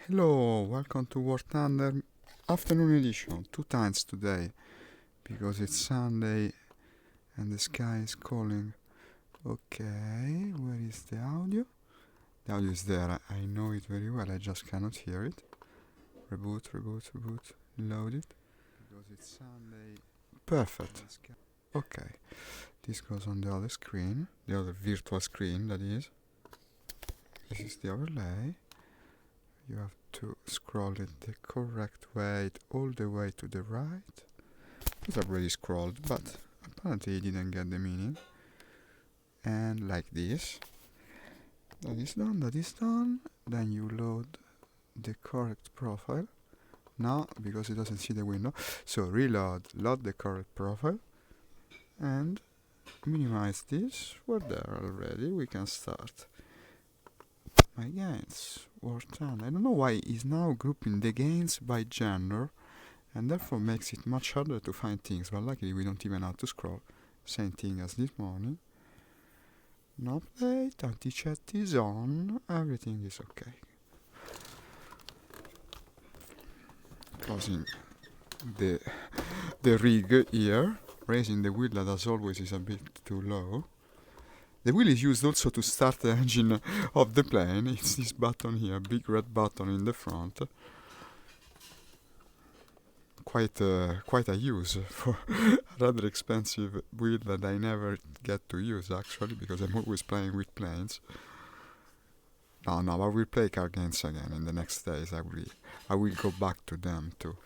Hello, welcome to War Thunder afternoon edition. Two times today because it's Sunday and the sky is calling. Okay, where is the audio? The audio is there. I know it very well. I just cannot hear it. Reboot. Load it. Because it's Sunday. Perfect. Okay. This goes on the other screen. The other virtual screen, that is. This is the overlay. You have to scroll it the correct way, all the way to the right. Because I've already scrolled, but apparently I didn't get the meaning. And like this. That is done. Then you load the correct profile. Now, because it doesn't see the window. So reload, load the correct profile. And minimize this. We're there already. We can start. My gains, War Thunder. I don't know why it's now grouping the gains by gender, and therefore makes it much harder to find things, but luckily we don't even have to scroll. Same thing as this morning. No update, anti-chat is on, everything is okay. Closing the rig here, raising the wheel that as always is a bit too low. The wheel is used also to start the engine of the plane. It's this button here, big red button in the front. Quite a use for a rather expensive wheel that I never get to use actually, because I'm always playing with planes. No, but we'll play car games again in the next days. I will go back to them too.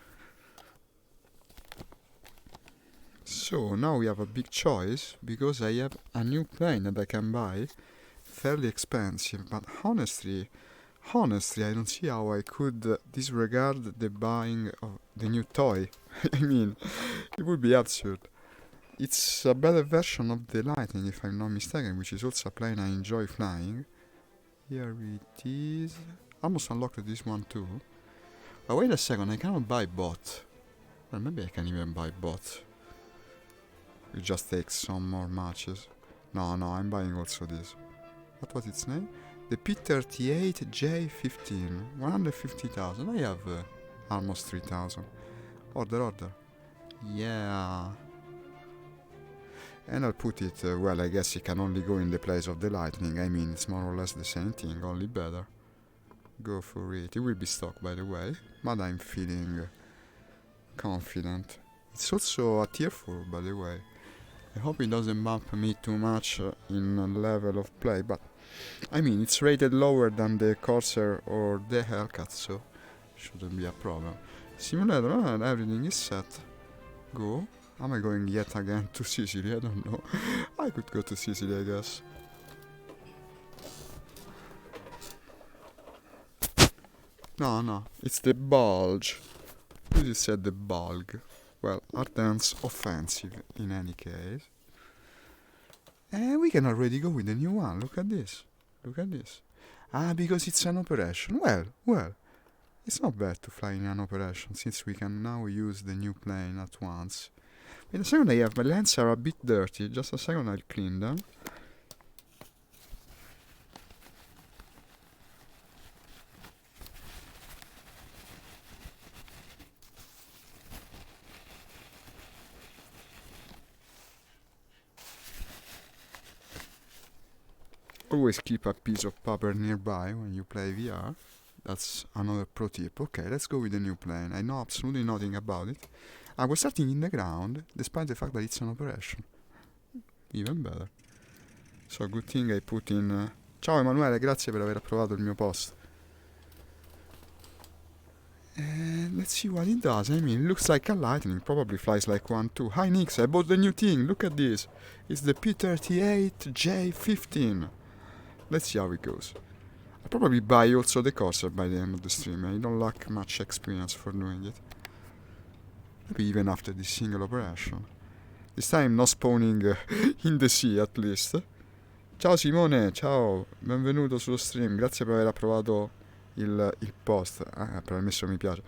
So now we have a big choice, because I have a new plane that I can buy, fairly expensive, but honestly I don't see how I could disregard the buying of the new toy. I mean, it would be absurd. It's a better version of the Lightning, if I'm not mistaken, which is also a plane I enjoy flying. Here it is. Almost unlocked this one too. But wait a second, I cannot buy bot. Well, maybe I can even buy bot. It just takes some more matches. No, I'm buying also this. What was its name? The P38J15. 150,000. I have almost 3,000. Order. Yeah. And I'll put it, well, I guess it can only go in the place of the Lightning. I mean, it's more or less the same thing, only better. Go for it. It will be stock, by the way. But I'm feeling confident. It's also a tier 4, by the way. I hope it doesn't bump me too much in level of play, but I mean, it's rated lower than the Corsair or the Hellcat, so shouldn't be a problem. Simulator, and everything is set. Go. Am I going yet again to Sicily? I don't know. I could go to Sicily, I guess. No, it's the bulge. You said the bulge. Well, Ardennes offensive in any case. And we can already go with the new one. Look at this. Ah, because it's an operation. Well, it's not bad to fly in an operation, since we can now use the new plane at once. Wait a second, my lens are a bit dirty. Just a second, I'll clean them. Always keep a piece of paper nearby when you play VR. That's another pro tip. Okay, let's go with the new plane. I know absolutely nothing about it. I was starting in the ground, despite the fact that it's an operation. Even better. So, good thing I put in... Ciao Emanuele, grazie per aver approvato il mio post. And let's see what it does. I mean, it looks like a Lightning. Probably flies like one too. Hi Nix, I bought the new thing. Look at this. It's the P38J15. Let's see how it goes. I'll probably buy also the Corsair by the end of the stream. I don't lack much experience for doing it. Maybe even after this single operation. This time not spawning in the sea at least. Ciao Simone, ciao, benvenuto sullo stream. Grazie per aver approvato il post. Per aver messo mi piace.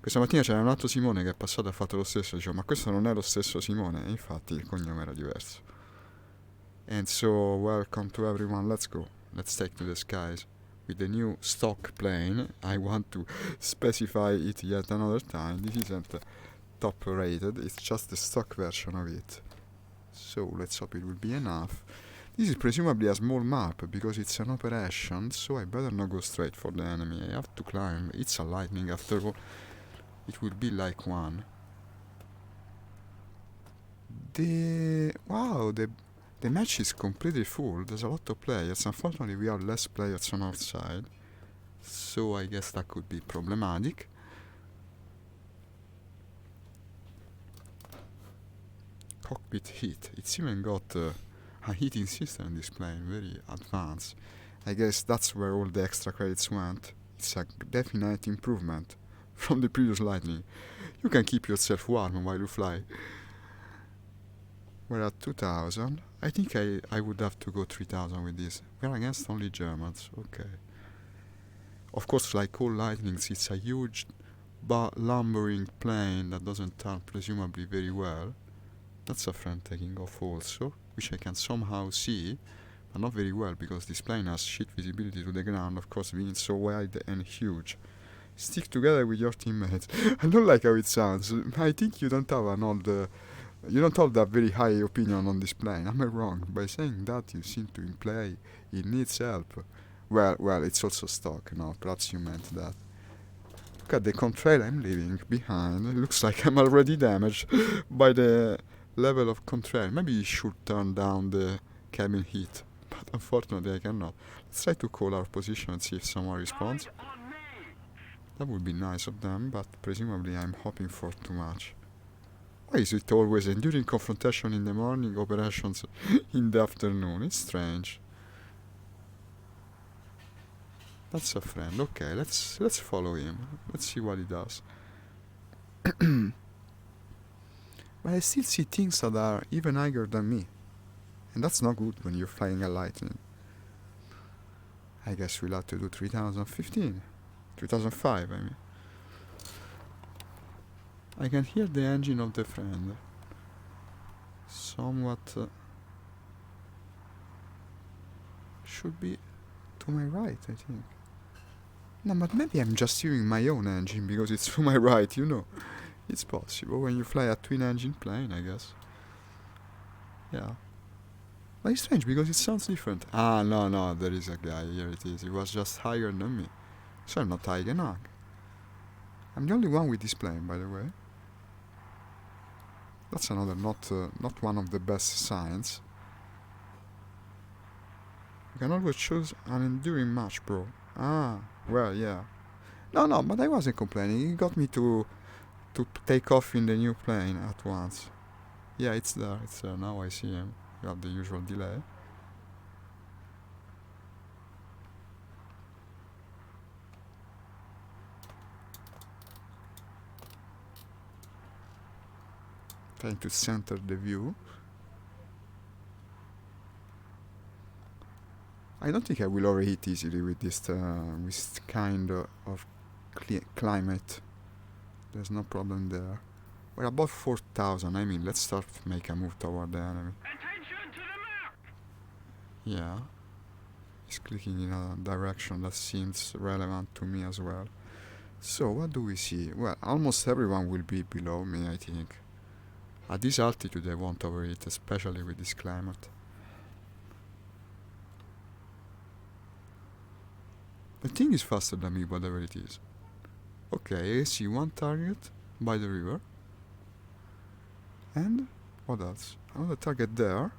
Questa mattina c'era un altro Simone che è passato e ha fatto lo stesso. Dicevo, ma questo non è lo stesso Simone. E infatti il cognome era diverso. And so, welcome to everyone, let's go. Let's take to the skies. with the new stock plane. I want to specify it yet another time. This isn't top rated, it's just the stock version of it. So let's hope it will be enough. This is presumably a small map because it's an operation, so I better not go straight for the enemy. I have to climb. It's a lightning after all. It will be like one. The match is completely full. There's a lot of players. Unfortunately, we have less players on our side, so I guess that could be problematic. Cockpit heat. It's even got a heating system in this plane, very advanced. I guess that's where all the extra credits went. It's a definite improvement from the previous Lightning. You can keep yourself warm while you fly. We're at 2000. I think I would have to go 3000 with this. We're against only Germans, okay. Of course, like all Lightnings, it's a huge lumbering plane that doesn't turn presumably very well. That's a friend taking off also, which I can somehow see, but not very well because this plane has shit visibility to the ground, of course, being so wide and huge. Stick together with your teammates. I don't like how it sounds. I think you don't have that very high opinion on this plane. Am I wrong? By saying that, you seem to imply it needs help. Well, it's also stock. No, perhaps you meant that. Look at the contrail I'm leaving behind. It looks like I'm already damaged by the level of contrail. Maybe you should turn down the cabin heat, but unfortunately I cannot. Let's try to call our position and see if someone responds. That would be nice of them, but presumably I'm hoping for too much. Why is it always enduring confrontation in the morning, operations in the afternoon? It's strange. That's a friend. Okay, let's follow him. Let's see what he does. But I still see things that are even higher than me. And that's not good when you're flying a Lightning. I guess we'll have to do 3015. 3005, I mean. I can hear the engine of the friend. Somewhat... should be to my right, I think. No, but maybe I'm just hearing my own engine because it's to my right, you know. It's possible when you fly a twin-engine plane, I guess. Yeah. But it's strange because it sounds different. Ah, no, there is a guy. Here it is. He was just higher than me. So I'm not high enough. I'm the only one with this plane, by the way. That's another not one of the best signs. You can always choose an enduring match, bro. Ah, well, yeah. No, but I wasn't complaining. He got me to take off in the new plane at once. Yeah, it's there. Now I see him. You have the usual delay. Trying to center the view. I don't think I will overheat easily with this kind of climate. There's no problem there. We're above 4000. I mean, let's start to make a move toward the enemy. Attention to the map! Yeah. He's clicking in a direction that seems relevant to me as well. So, what do we see? Well, almost everyone will be below me, I think. At this altitude I won't overheat, especially with this climate. The thing is faster than me, whatever it is. Okay, I see one target by the river. And what else? Another target there.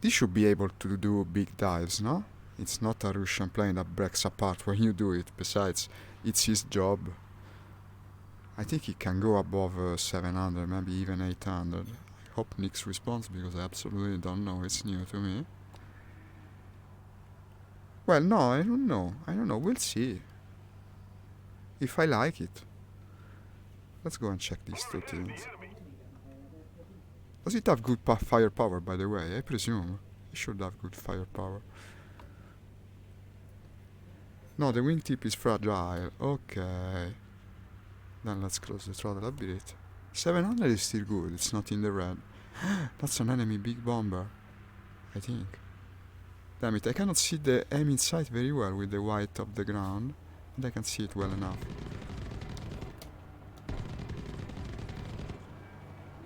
This should be able to do big dives, no? It's not a Russian plane that breaks apart when you do it. Besides, it's his job. I think he can go above 700, maybe even 800. I hope Nix responds because I absolutely don't know. It's new to me. Well, no, I don't know. We'll see. If I like it. Let's go and check these two things. Does it have good firepower, by the way? I presume it should have good firepower. No, the wingtip is fragile. Okay. Then let's close the throttle a bit. 700 is still good. It's not in the red. That's an enemy big bomber, I think. Damn it, I cannot see the aim in sight very well with the white of the ground. And I can see it well enough.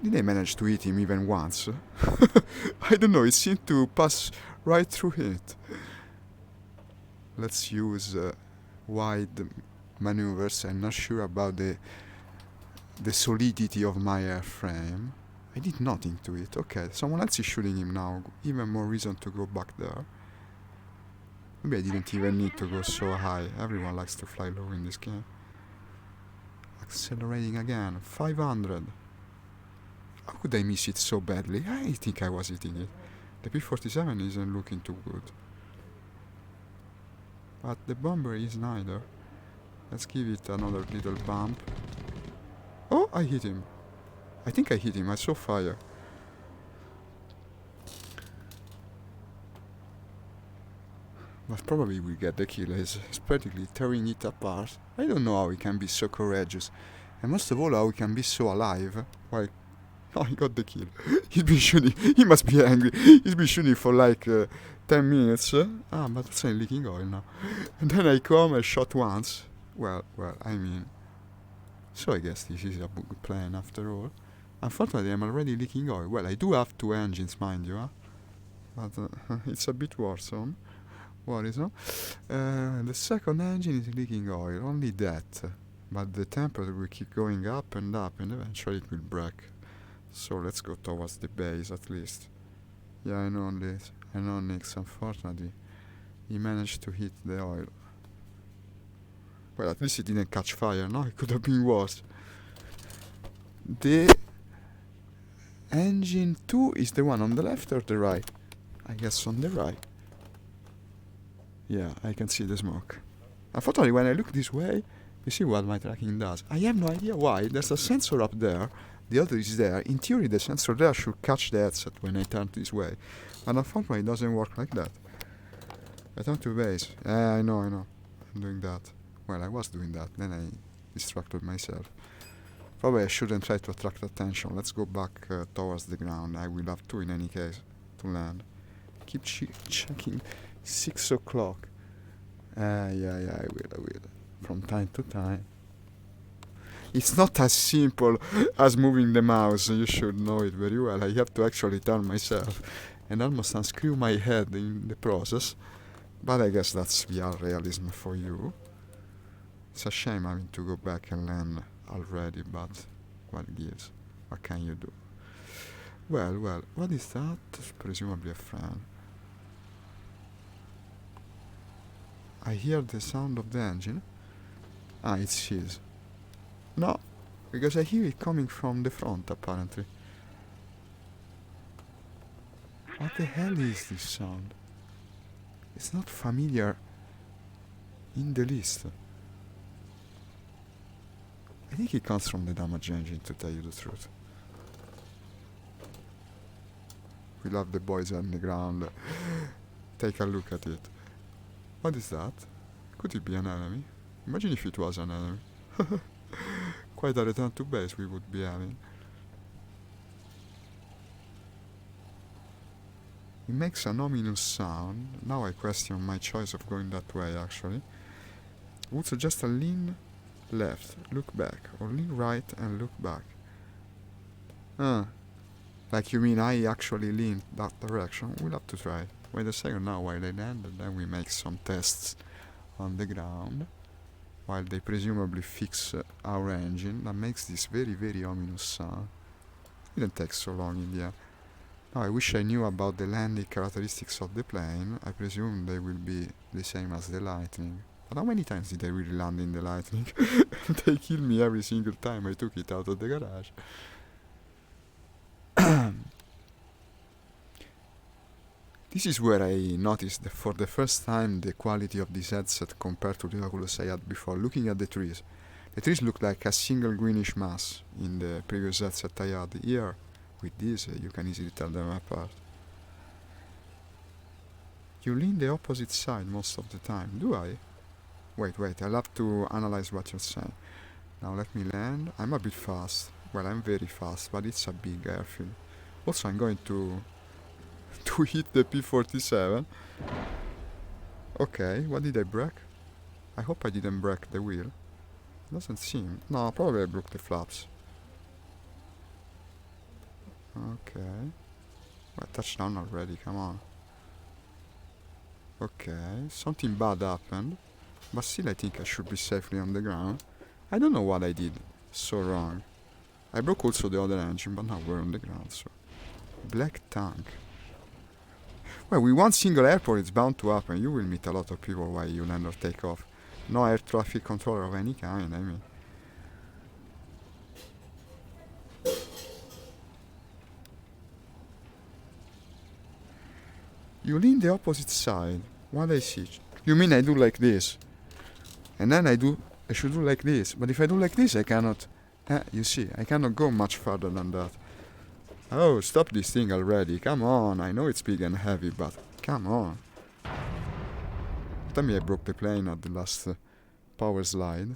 Did I manage to hit him even once? I don't know, it seemed to pass right through it. Let's use wide maneuvers. I'm not sure about the solidity of my airframe. I did nothing to it. Okay, someone else is shooting him now. Even more reason to go back there. Maybe I didn't even need to go so high. Everyone likes to fly low in this game. Accelerating again. 500. How could I miss it so badly? I think I was hitting it. The P-47 isn't looking too good. But the bomber is neither. Let's give it another little bump. Oh, I hit him. I think I hit him. I saw fire. But probably we get the kill. He's practically tearing it apart. I don't know how he can be so courageous. And most of all, how he can be so alive. Why? Oh, he got the kill. He's been shooting. He must be angry. He's been shooting for like 10 minutes. But it's only leaking oil now. And then I come and shot once. Well, I mean... So I guess this is a good plan after all. Unfortunately, I'm already leaking oil. Well, I do have 2 engines, mind you, but it's a bit worrisome. The second engine is leaking oil, only that. But the temperature will keep going up, and eventually it will break. So let's go towards the base at least. Yeah, I know Nix, unfortunately. He managed to hit the oil. Well, at least it didn't catch fire. No, it could have been worse. The engine 2 is the one on the left or the right? I guess on the right. Yeah, I can see the smoke. Unfortunately, when I look this way, you see what my tracking does. I have no idea why. There's a sensor up there. The other is there. In theory, the sensor there should catch the headset when I turn this way. And unfortunately, it doesn't work like that. I turn to base. I know. I'm doing that. Well, I was doing that, then I distracted myself. Probably I shouldn't try to attract attention. Let's go back towards the ground. I will have to in any case to land. Keep checking. 6 o'clock. Yeah, I will. From time to time. It's not as simple as moving the mouse. You should know it very well. I have to actually turn myself and almost unscrew my head in the process. But I guess that's VR realism for you. It's a shame having to go back and land already, but what gives? What can you do? Well, what is that? Presumably a friend. I hear the sound of the engine. It's his. No, because I hear it coming from the front, apparently. What the hell is this sound? It's not familiar in the least. I think it comes from the damage engine, to tell you the truth. We love the boys on the ground. Take a look at it. What is that? Could it be an enemy? Imagine if it was an enemy. Quite a return to base we would be having. It makes an ominous sound. Now I question my choice of going that way, actually. I would suggest a lean left, look back, or lean right and look back. Like you mean I actually leaned that direction? We'll have to try it. Wait a second now while I land, and then we make some tests on the ground while they presumably fix our engine. That makes this very, very ominous sound. It didn't take so long in the end. Now I wish I knew about the landing characteristics of the plane. I presume they will be the same as the Lightning. But how many times did I really land in the Lightning? They killed me every single time I took it out of the garage. This is where I noticed that for the first time the quality of this headset compared to the Oculus I had before. Looking at the trees. The trees look like a single greenish mass in the previous headset I had. Here, with this, you can easily tell them apart. You lean the opposite side most of the time, do I? Wait, I'll have to analyze what you're saying. Now let me land. I'm a bit fast. Well, I'm very fast, but it's a big airfield. Also, I'm going to to hit the P-47. Okay, what did I break? I hope I didn't break the wheel. Doesn't seem. No, probably I broke the flaps. Okay. Well, touchdown already, come on. Okay, something bad happened. But still I think I should be safely on the ground. I don't know what I did so wrong. I broke also the other engine, but now we're on the ground, so... Black tank. Well, with one single airport it's bound to happen. You will meet a lot of people while you land or take off. No air traffic controller of any kind, I mean. You lean the opposite side. What I see? You mean I do like this? And then I should do like this. But if I do like this, I cannot... you see, I cannot go much further than that. Oh, stop this thing already. Come on. I know it's big and heavy, but come on. Tell me I broke the plane at the last power slide.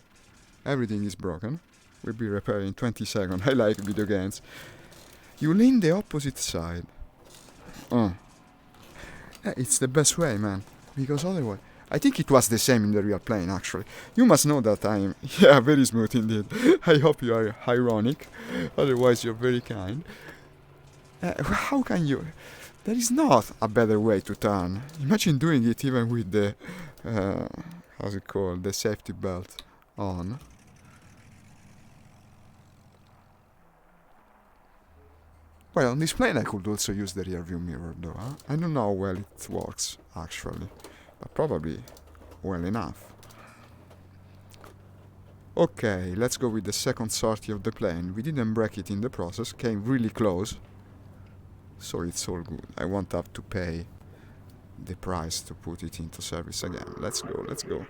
Everything is broken. We'll be repaired in 20 seconds. I like video games. You lean the opposite side. It's the best way, man. Because otherwise... I think it was the same in the real plane, actually. You must know that I'm... Yeah, very smooth indeed. I hope you are ironic. Otherwise, you're very kind. How can you... There is not a better way to turn. Imagine doing it even with the... how's it called? The safety belt on. Well, on this plane I could also use the rear view mirror though. Huh? I don't know how well it works, actually. But probably well enough. Okay, let's go with the second sortie of the plane. We didn't break it in the process, came really close. So it's all good. I won't have to pay the price to put it into service again. Let's go, let's go.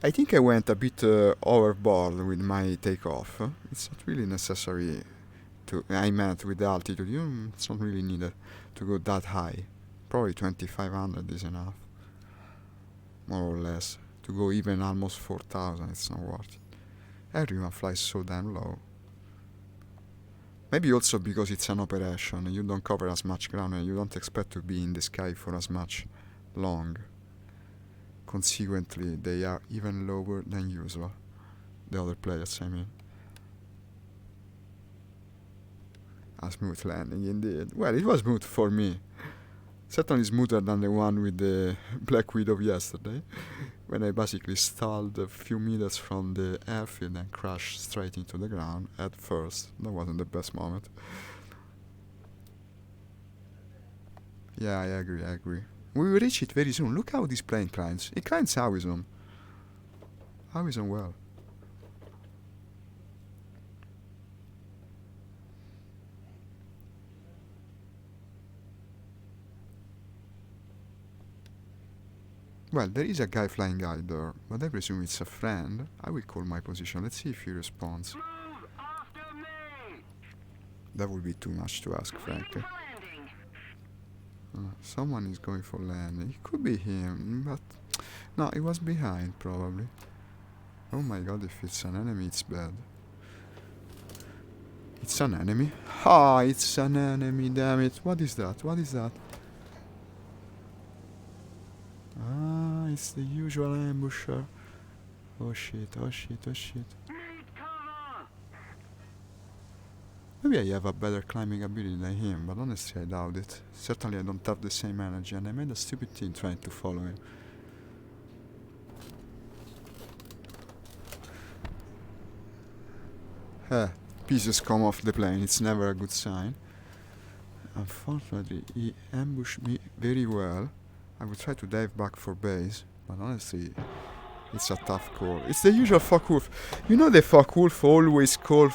I think I went a bit overboard with my takeoff. It's not really necessary to... I meant with the altitude. It's not really needed to go that high. Probably 2500 is enough. More or less. To go even almost 4000, it's not worth it. Everyone flies so damn low. Maybe also because it's an operation, you don't cover as much ground and you don't expect to be in the sky for as much long. Consequently, they are even lower than usual. The other players, I mean. A smooth landing indeed. Well, it was smooth for me. Certainly smoother than the one with the Black Widow yesterday, when I basically stalled a few meters from the airfield and crashed straight into the ground at first. That wasn't the best moment. Yeah, I agree. We will reach it very soon. Look how this plane climbs. It climbs Howison. Howison well. Well, there is a guy flying out there, but I presume it's a friend. I will call my position. Let's see if he responds. That would be too much to ask, frankly. Someone is going for landing. It could be him, but... No, he was behind, probably. Oh my god, if it's an enemy, it's bad. It's an enemy? Ah, it's an enemy, damn it. What is that? What is that? Ah, it's the usual ambusher. Oh shit, oh shit, oh shit. Maybe I have a better climbing ability than him, but honestly I doubt it. Certainly I don't have the same energy, and I made a stupid thing trying to follow him. Pieces come off the plane, it's never a good sign. Unfortunately, he ambushed me very well. I will try to dive back for base, but honestly, it's a tough call. It's the usual Focke-Wulf. You know the Focke-Wulf always call...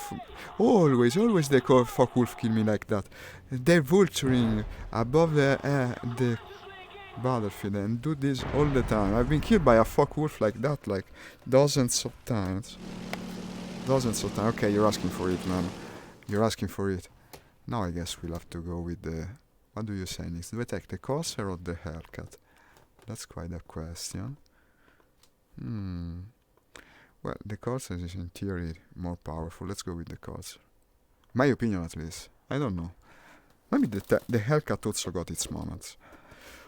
Always they call Focke-Wulf kill me like that. They're vulturing above the battlefield and do this all the time. I've been killed by a Focke-Wulf like that, like dozens of times. Okay, you're asking for it, man. You're asking for it. Now I guess we'll have to go with the... What do you say next? Do I take the Corsair or the haircut? That's quite a question. Well, the Corsair is in theory more powerful. Let's go with the Corsair. My opinion at least. I don't know. Maybe the haircut also got its moments.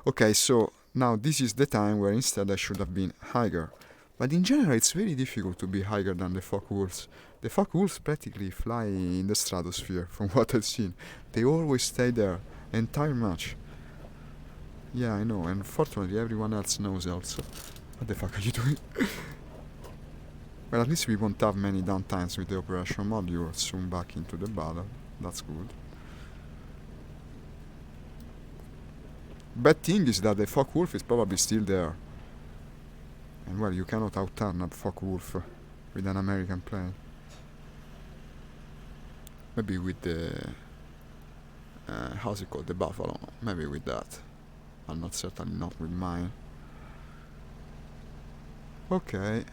Okay, so now this is the time where instead I should have been higher. But in general, it's very difficult to be higher than the Focke-Wulfs. The Focke-Wulfs practically fly in the stratosphere, from what I've seen. They always stay there, entire match. Yeah, I know, and fortunately everyone else knows also. What the fuck are you doing? Well, at least we won't have many downtimes with the operation module soon back into the battle. That's good. Bad thing is that the Focke-Wulf is probably still there. And well, you cannot outturn a Focke-Wulf with an American plane. Maybe with the... how's it called? The Buffalo. Maybe with that. But certainly not with mine. Okay.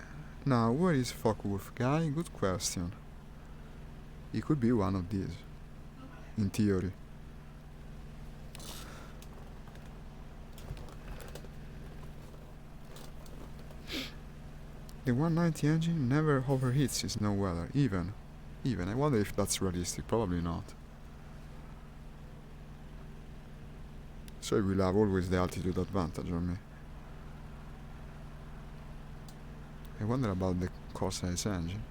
Now, where is Focke-Wulf guy? Good question. He could be one of these. In theory. The 190 engine never overheats in no weather, even. I wonder if that's realistic, probably not. So it will have always the altitude advantage on me. I wonder about the Corsair's engine.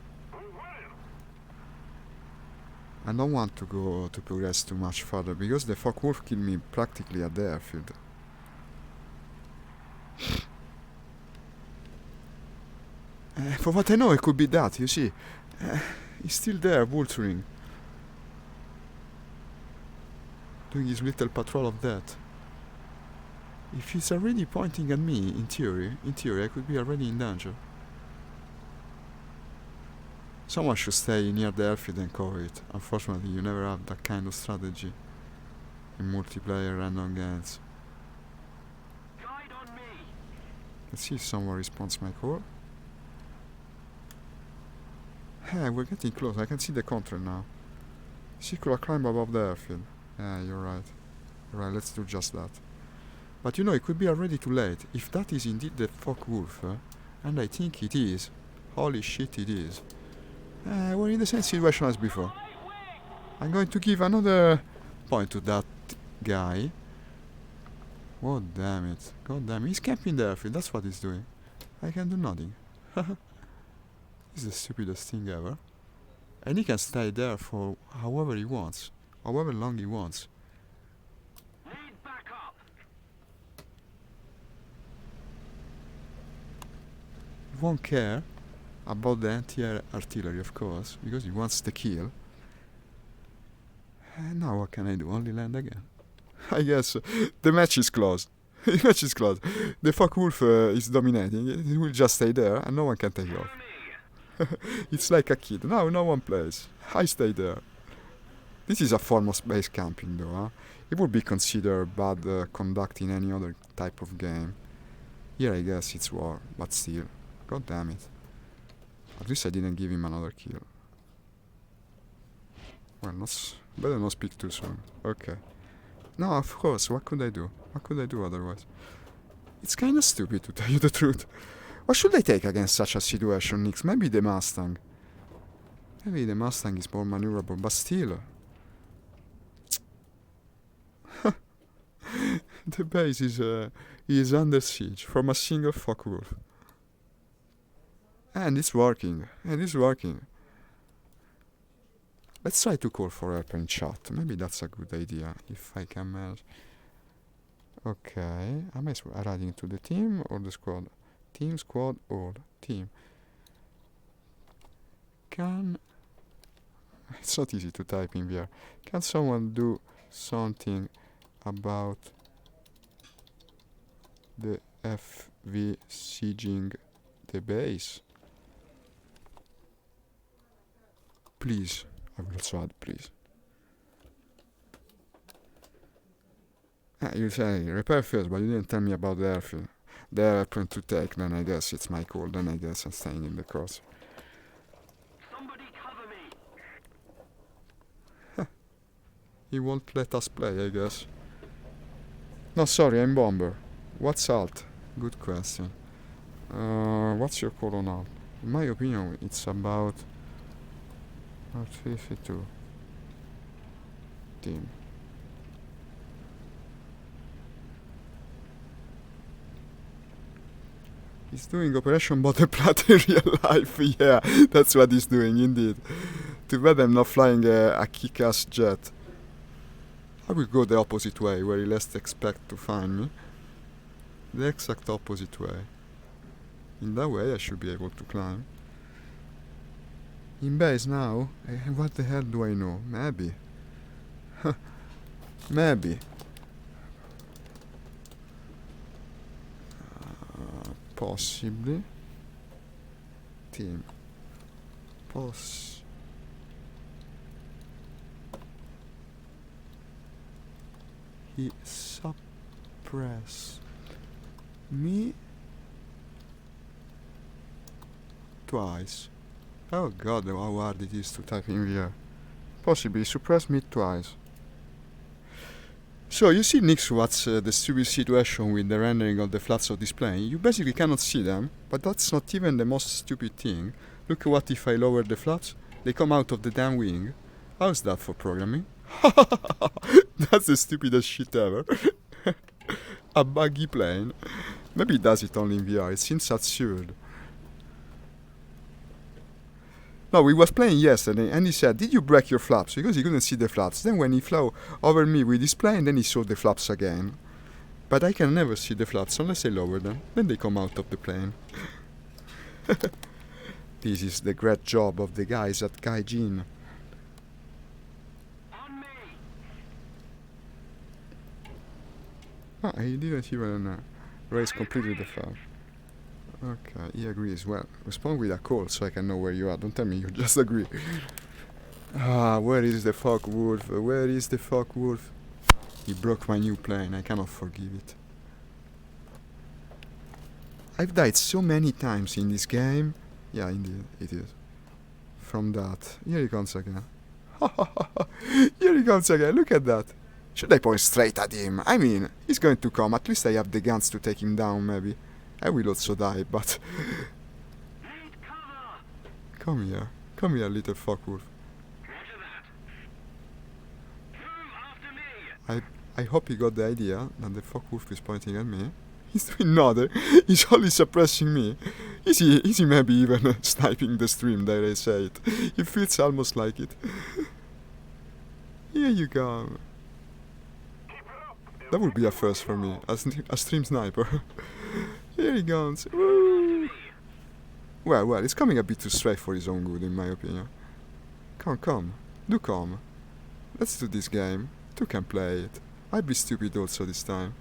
I don't want to go to progress too much further, because the Focke-Wulf killed me practically at the airfield. For what I know, it could be that, you see. He's still there, vulturing. Doing his little patrol of death. If he's already pointing at me, in theory, I could be already in danger. Someone should stay near the airfield and cover it. Unfortunately, you never have that kind of strategy in multiplayer random games. Let's see if someone responds my call. Hey, we're getting close. I can see the control now. Circular climb above the airfield. Yeah, you're right. Right, let's do just that. But you know, it could be already too late. If that is indeed the Focke-Wulf, and I think it is. Holy shit, it is. We're in the same situation as before. I'm going to give another point to that guy. Oh, damn it. God damn it. He's camping the airfield. That's what he's doing. I can do nothing. This is the stupidest thing ever. And he can stay there for however he wants. However long he wants. He won't care about the anti-air artillery, of course, because he wants the kill. And now what can I do? Only land again. I guess the match is closed. The match is closed. The Focke-Wulf is dominating. It will just stay there and no one can take it off. It's like a kid. Now no one plays. I stay there. This is a form of base camping though. Huh? It would be considered bad conduct in any other type of game. Here I guess it's war, but still. God damn it. At least I didn't give him another kill. Well, better not speak too soon. Okay. No, of course, what could I do? What could I do otherwise? It's kinda stupid to tell you the truth. What should I take against such a situation, Nix? Maybe the Mustang. Maybe the Mustang is more maneuverable, but still. The base is under siege from a single Focke-Wulf. And it's working. Let's try to call for help in chat. Maybe that's a good idea, if I can manage. Okay. Am I adding to the team or the squad? Team, squad, or team? It's not easy to type in VR. Can someone do something about the FV sieging the base? Please. I will also add, please. You say repair first, but you didn't tell me about the airfield. The airplane to take, then I guess it's my call. Then I guess I'm staying in the course. Somebody cover me. He won't let us play, I guess. No, sorry, I'm bomber. What's alt? Good question. What's your call on alt? In my opinion, it's about 52. team. He's doing Operation Butterplat in real life, yeah, that's what he's doing indeed. Too bad I'm not flying a kick-ass jet. I will go the opposite way, where he least expect to find me. The exact opposite way. In that way I should be able to climb. In base now? What the hell do I know? Maybe. Maybe. Possibly. Team. He suppress me twice. Oh god, how hard it is to type in VR. Possibly suppress me twice. So you see, Nix, what's the stupid situation with the rendering of the flats of this plane? You basically cannot see them, but that's not even the most stupid thing. Look what if I lower the flats? They come out of the damn wing. How's that for programming? That's the stupidest shit ever. A buggy plane. Maybe it does it only in VR, it seems absurd. No, we was playing yesterday and he said, did you break your flaps? Because he couldn't see the flaps. Then when he flew over me with his plane, then he saw the flaps again. But I can never see the flaps unless I lower them. Then they come out of the plane. This is the great job of the guys at Gaijin. Ah, he didn't even raise completely the flap. Okay, he agrees. Well, respond with a call so I can know where you are. Don't tell me you just agree. Where is the fuck wolf? Where is the fuck wolf? He broke my new plane. I cannot forgive it. I've died so many times in this game. Yeah, indeed, it is. From that. Here he comes again. Here he comes again. Look at that. Should I point straight at him? I mean, he's going to come. At least I have the guns to take him down, maybe. I will also die, but... Come here, little fuckwolf. I hope he got the idea that the fuckwolf is pointing at me. He's doing nothing. He's only suppressing me. Is he maybe even sniping the stream, dare I say it? It feels almost like it. Here you go. That would be a first for me, a stream sniper. Here he goes. Woo. Well, it's coming a bit too straight for his own good, in my opinion. Come. Do come. Let's do this game. Two can play it. I'll be stupid also this time.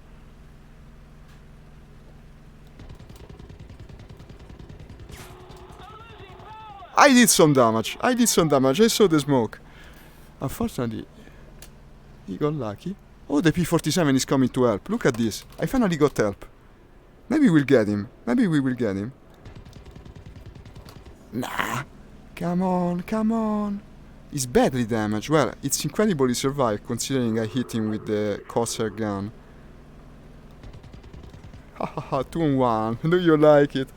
I did some damage. I saw the smoke. Unfortunately, he got lucky. Oh, the P-47 is coming to help. Look at this. I finally got help. Maybe we'll get him. Maybe we will get him. Nah. Come on. He's badly damaged. Well, it's incredible he survived considering I hit him with the Corsair gun. Hahaha, 2-1. Do you like it?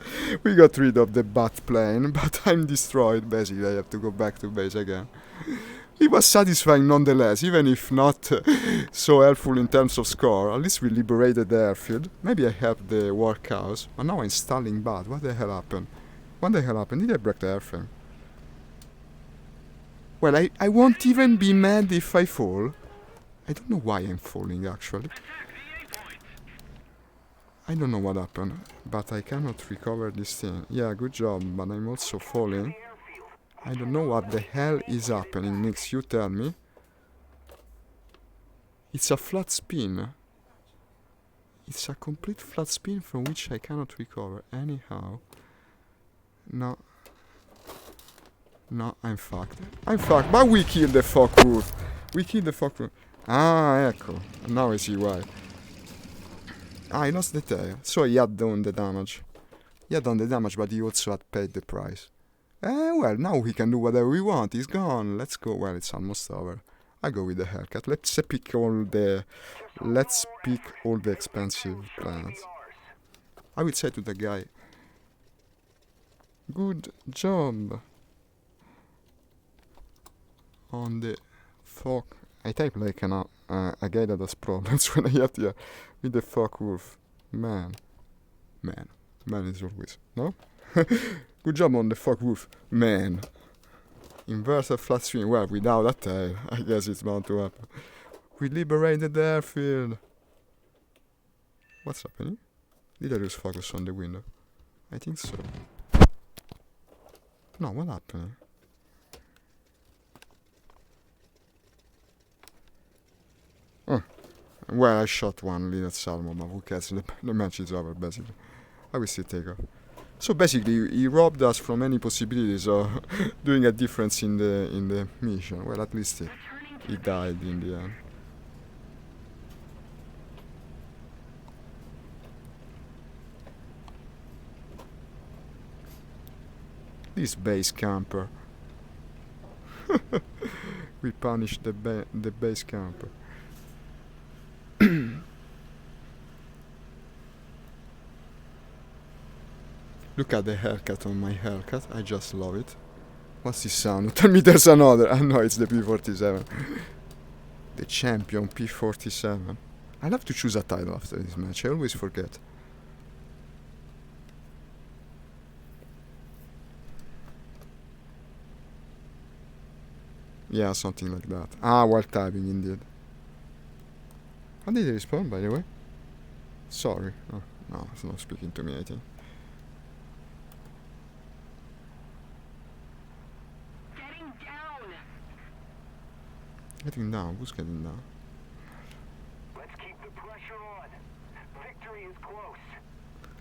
We got rid of the bat plane, but I'm destroyed. Basically, I have to go back to base again. It was satisfying nonetheless, even if not so helpful in terms of score. At least we liberated the airfield. Maybe I helped the workhouse. But now I'm stalling bad. What the hell happened? Did I break the airframe? Well, I won't even be mad if I fall. I don't know why I'm falling, actually. I don't know what happened, but I cannot recover this thing. Yeah, good job, but I'm also falling. I don't know what the hell is happening, Nix, you tell me. It's a flat spin. It's a complete flat spin from which I cannot recover anyhow. No, I'm fucked. But we killed the fuckwolf. Ah, ecco. Now I see why. I lost the tail. So he had done the damage. But he also had paid the price. Well, now we can do whatever we want. He's gone. Let's go. Well, it's almost over. I go with the haircut. Let's pick all the expensive plans. I would say to the guy, good job on the fuck I type like a guy that has problems when I get here with the fuck wolf. Man. Man is always, no? Good job on the fuck wolf. Man. Inverted flat screen. Well, without a tail, I guess it's bound to happen. We liberated the airfield. What's happening? Did I lose focus on the window? I think so. No, what happened? Oh. Well, I shot one little salmon, but who cares? The match is over, basically. I will still take off. So basically, he robbed us from any possibilities of doing a difference in the mission. Well, at least he died in the end. This base camper. We punished the base camper. Look at the haircut on my haircut. I just love it. What's this sound? Tell me there's another. I know it's the P-47. The champion P-47. I'll have to choose a title after this match. I always forget. Yeah, something like that. Ah, while typing indeed. How did they respond, by the way? Sorry. Oh, no, it's not speaking to me, I think. Getting down? Who's getting down? Let's keep the pressure on. Victory is close.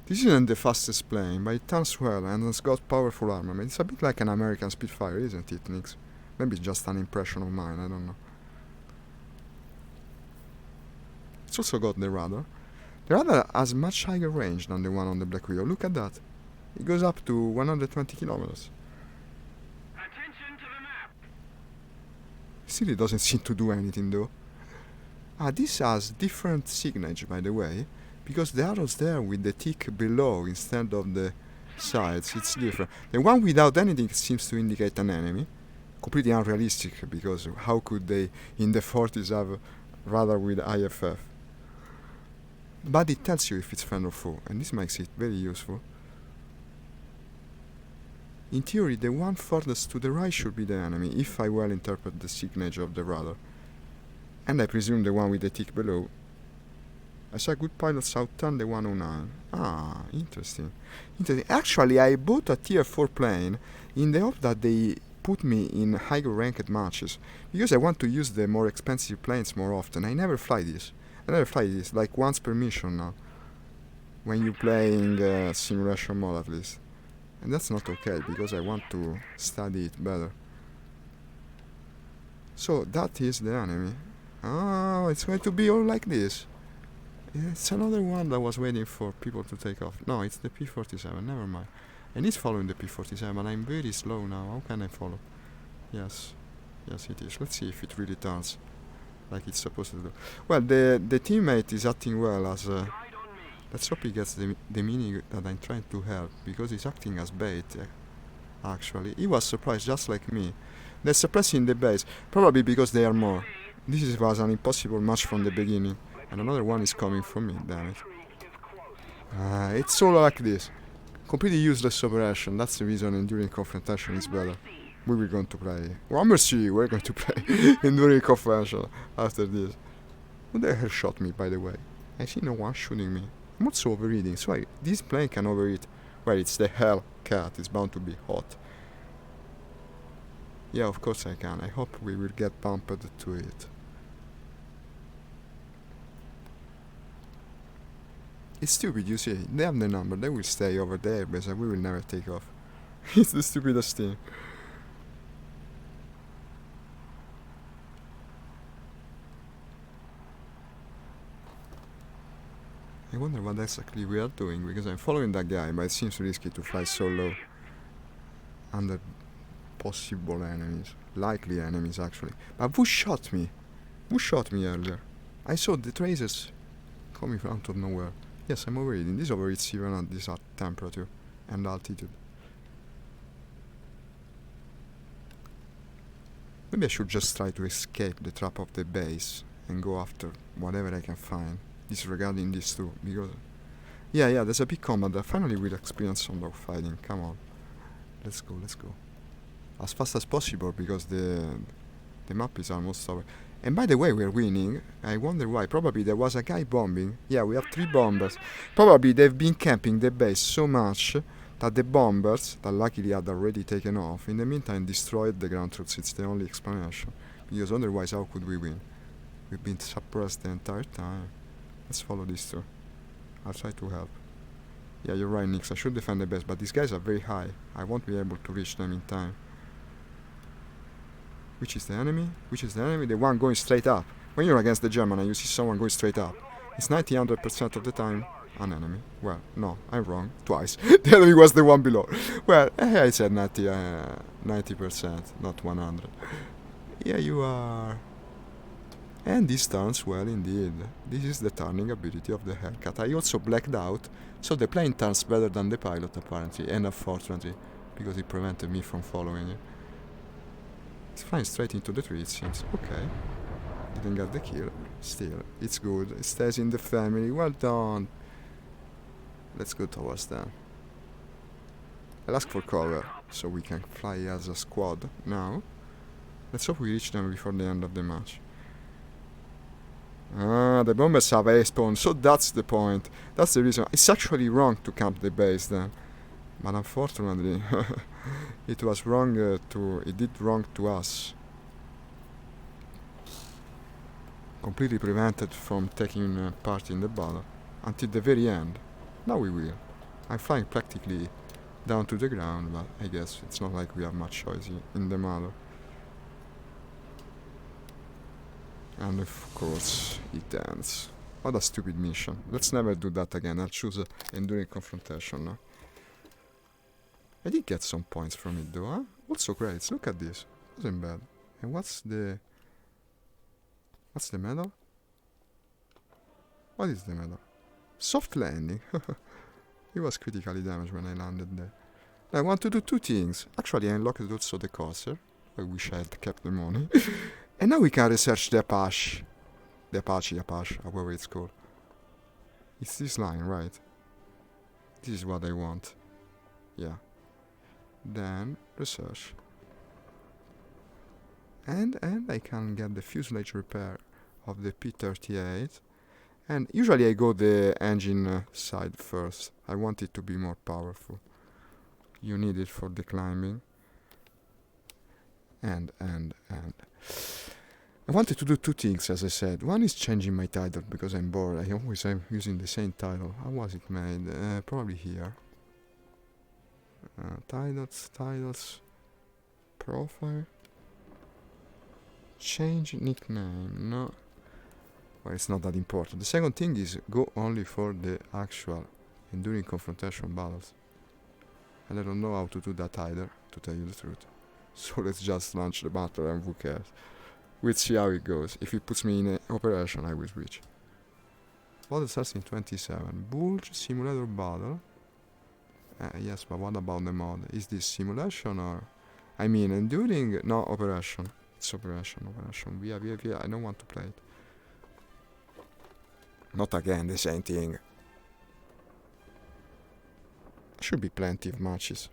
This isn't the fastest plane, but it turns well and has got powerful armament. It's a bit like an American Spitfire, isn't it, Nix? Maybe it's just an impression of mine, I don't know. It's also got the radar. The radar has much higher range than the one on the Black Widow. Look at that. It goes up to 120 kilometers. Attention to the map. Still, it doesn't seem to do anything though. Ah, this has different signage, by the way, because the arrows there with the tick below instead of the sides, it's different. The one without anything seems to indicate an enemy. Completely unrealistic, because how could they in the 40s have radar with IFF? But it tells you if it's friend or foe, and this makes it very useful. In theory, the one furthest to the right should be the enemy, if I well interpret the signage of the radar. And I presume the one with the tick below. I saw good pilots outturn the 109. Ah, interesting. Actually, I bought a tier 4 plane in the hope that they put me in higher ranked matches, because I want to use the more expensive planes more often. I never fly this, like once per mission now, when you're playing simulation mode at least. And that's not okay, because I want to study it better. So that is the enemy. Oh, it's going to be all like this. It's another one that was waiting for people to take off. No, it's the P-47, never mind. And it's following the P-47. I'm very slow now. How can I follow? Yes it is. Let's see if it really turns like it's supposed to do. Well, the teammate is acting well as let's hope he gets the meaning that I'm trying to help, because he's acting as bait. Actually, he was surprised just like me. They're suppressing the base, probably because they are more. This was an impossible match from the beginning, and another one is coming from me, damn it. It's all like this. Completely useless operation. That's the reason enduring confrontation is better. We were going to play. Well, mercy, we're going to play enduring confrontation after this. Who the hell shot me, by the way? I see no one shooting me. I'm also overeating, so this plane can overeat. Well, it's the Hellcat. It's bound to be hot. Yeah, of course I can. I hope we will get bumped to it. It's stupid, you see. They have the number. They will stay over there, but we will never take off. It's the stupidest thing. I wonder what exactly we are doing, because I'm following that guy, but it seems risky to fly so low under possible enemies. Likely enemies, actually. But who shot me? Who shot me earlier? I saw the tracers coming out of nowhere. Yes, I'm overeating. This overeats even at this temperature and altitude. Maybe I should just try to escape the trap of the base and go after whatever I can find, disregarding these two, because... Yeah, there's a big combat. Finally we'll experience some dogfighting. Come on. Let's go. As fast as possible, because the map is almost over. And by the way, we're winning. I wonder why. Probably there was a guy bombing. Yeah, we have 3 bombers. Probably they've been camping the base so much that the bombers, that luckily had already taken off, in the meantime destroyed the ground troops. It's the only explanation. Because otherwise, how could we win? We've been suppressed the entire time. Let's follow these two. I'll try to help. Yeah, you're right, Nix. I should defend the base, but these guys are very high. I won't be able to reach them in time. Which is the enemy? The one going straight up. When you're against the German and you see someone going straight up, it's 100% of the time an enemy. Well, no, I'm wrong. Twice. The enemy was the one below. Well, I said 90%, not 100. Yeah, you are. And this turns well indeed. This is the turning ability of the Hellcat. I also blacked out, so the plane turns better than the pilot apparently, and unfortunately, because it prevented me from following it. It's flying straight into the tree, it seems. Okay. Didn't get the kill. Still, it's good. It stays in the family. Well done. Let's go towards them. I'll ask for cover, so we can fly as a squad now. Let's hope we reach them before the end of the match. Ah, the bombers have a spawn, so that's the point. That's the reason. It's actually wrong to camp the base then. But unfortunately, it was wrong it did wrong to us. Completely prevented from taking part in the battle until the very end. Now we will. I'm flying practically down to the ground, but I guess it's not like we have much choice in the matter. And of course, it ends. What a stupid mission. Let's never do that again. I'll choose enduring confrontation now. I did get some points from it though, huh? Also great. Look at this. Wasn't bad. And what's the medal? What is the medal? Soft landing. It was critically damaged when I landed there. I want to do 2 things. Actually, I unlocked also the corsair. I wish I had kept the money. And now we can research the Apache. The Apache, however it's called. It's this line, right? This is what I want. Yeah. Then research. And I can get the fuselage repair of the P-38. And usually I go the engine side first. I want it to be more powerful. You need it for the climbing. And I wanted to do 2 things, as I said. One is changing my title, because I'm bored. I always am using the same title. How was it made? Probably here. Titles. Profile. Change nickname. No. Well, it's not that important. The second thing is go only for the actual enduring confrontation battles. And I don't know how to do that either, to tell you the truth. So let's just launch the battle and who cares. We'll see how it goes. If it puts me in an operation, I will switch. Battle starts in 27. Bulge simulator battle. Yes, but what about the mod? Is this simulation or... I mean, enduring... No, operation. It's operation. Via. I don't want to play it. Not again, the same thing. Should be plenty of matches.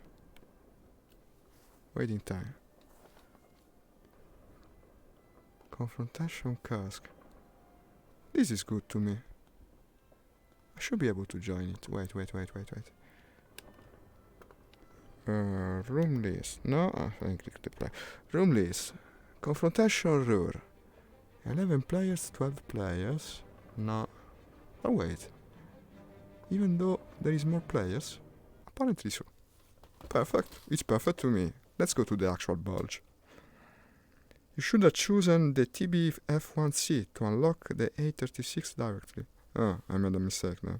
Waiting time. Confrontation cask. This is good to me. I should be able to join it. Wait. Room list. No, I click the play. Room list. Confrontation Ruhr. 11 players, 12 players. No. Oh wait. Even though there is more players, apparently so. Perfect. It's perfect to me. Let's go to the actual bulge. You should have chosen the TB-F1C to unlock the A36 directly. Oh, I made a mistake now.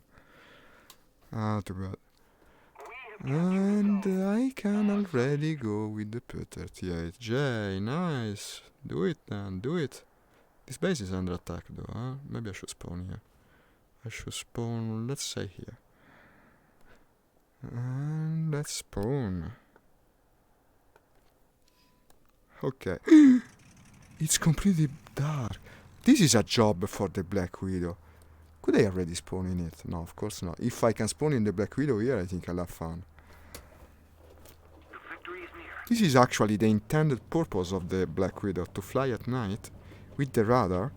Ah, too bad. And I can already go with the P-38J. Nice. Do it then, do it. This base is under attack though, huh? Maybe I should spawn here. I should spawn, let's say here. And let's spawn. Okay. It's completely dark. This is a job for the Black Widow. Could I already spawn in it? No, of course not. If I can spawn in the Black Widow here, I think I'll have fun. The victory is near. This is actually the intended purpose of the Black Widow, to fly at night with the radar.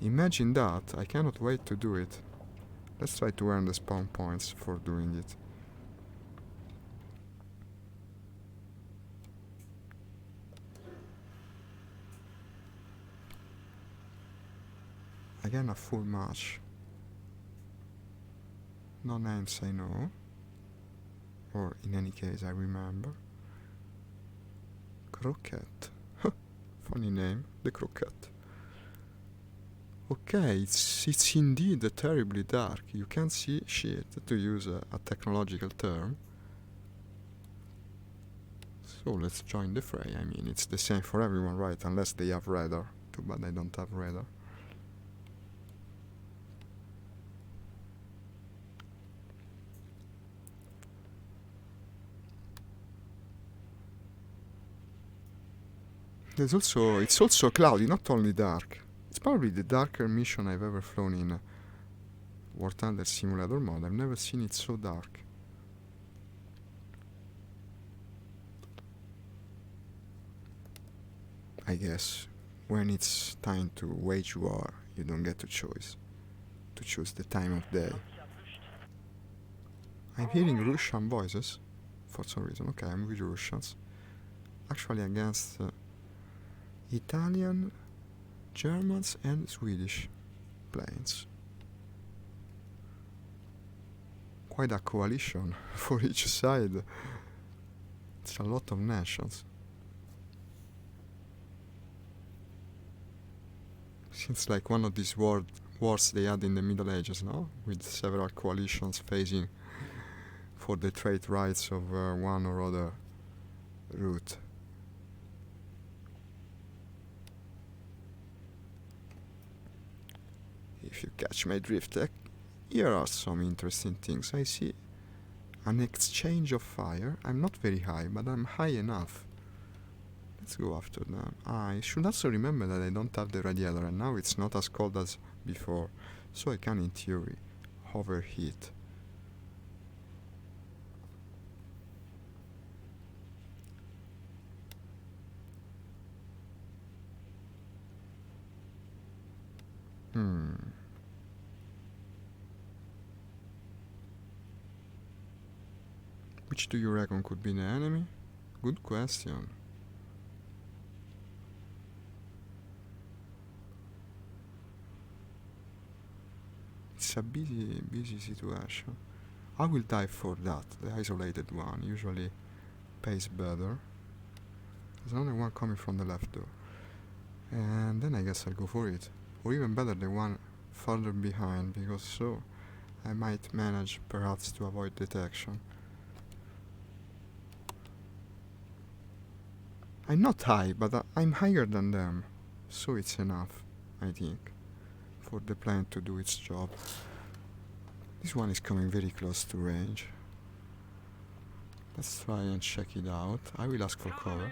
Imagine that. I cannot wait to do it. Let's try to earn the spawn points for doing it. Again a full match. No names I know. Or in any case I remember. Croquette. Funny name, the Croquette. Okay, it's indeed terribly dark. You can't see shit, to use a technological term. So let's join the fray. I mean, it's the same for everyone, right? Unless they have radar. Too bad I don't have radar. It's also cloudy, not only dark. It's probably the darker mission I've ever flown in War Thunder Simulator mode. I've never seen it so dark. I guess when it's time to wage war, you don't get to choose the time of day. I'm hearing Russian voices for some reason. Okay, I'm with Russians. Actually against Italian, Germans and Swedish planes. Quite a coalition for each side. It's a lot of nations. Seems like one of these wars they had in the Middle Ages, no? With several coalitions facing for the trade rights of one or other route. If you catch my drift, here are some interesting things. I see an exchange of fire. I'm not very high, but I'm high enough. Let's go after them. I should also remember that I don't have the radiator, and now it's not as cold as before, so I can, in theory, overheat. Which do you reckon could be the enemy? Good question. It's a busy situation. I will dive for that, the isolated one. Usually pays better. There's another one coming from the left door. And then I guess I'll go for it. Or even better, the one further behind, because so I might manage perhaps to avoid detection. I'm not high, but I'm higher than them, so it's enough, I think, for the plane to do its job. This one is coming very close to range. Let's try and check it out. I will ask for cover,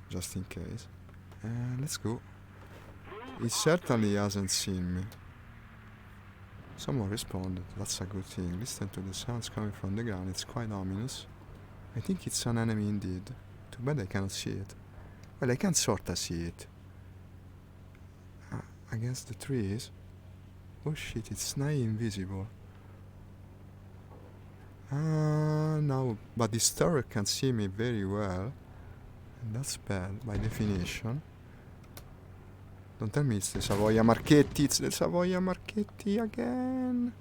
just in case. And let's go. It certainly hasn't seen me. Someone responded, that's a good thing. Listen to the sounds coming from the ground, it's quite ominous. I think it's an enemy indeed. Too bad I cannot see it. Well, I can sorta see it. Against the trees. Oh shit, it's nigh invisible. No, but this turret can see me very well. And that's bad, by definition. Don't tell me it's the Savoia Marchetti, it's the Savoia Marchetti again.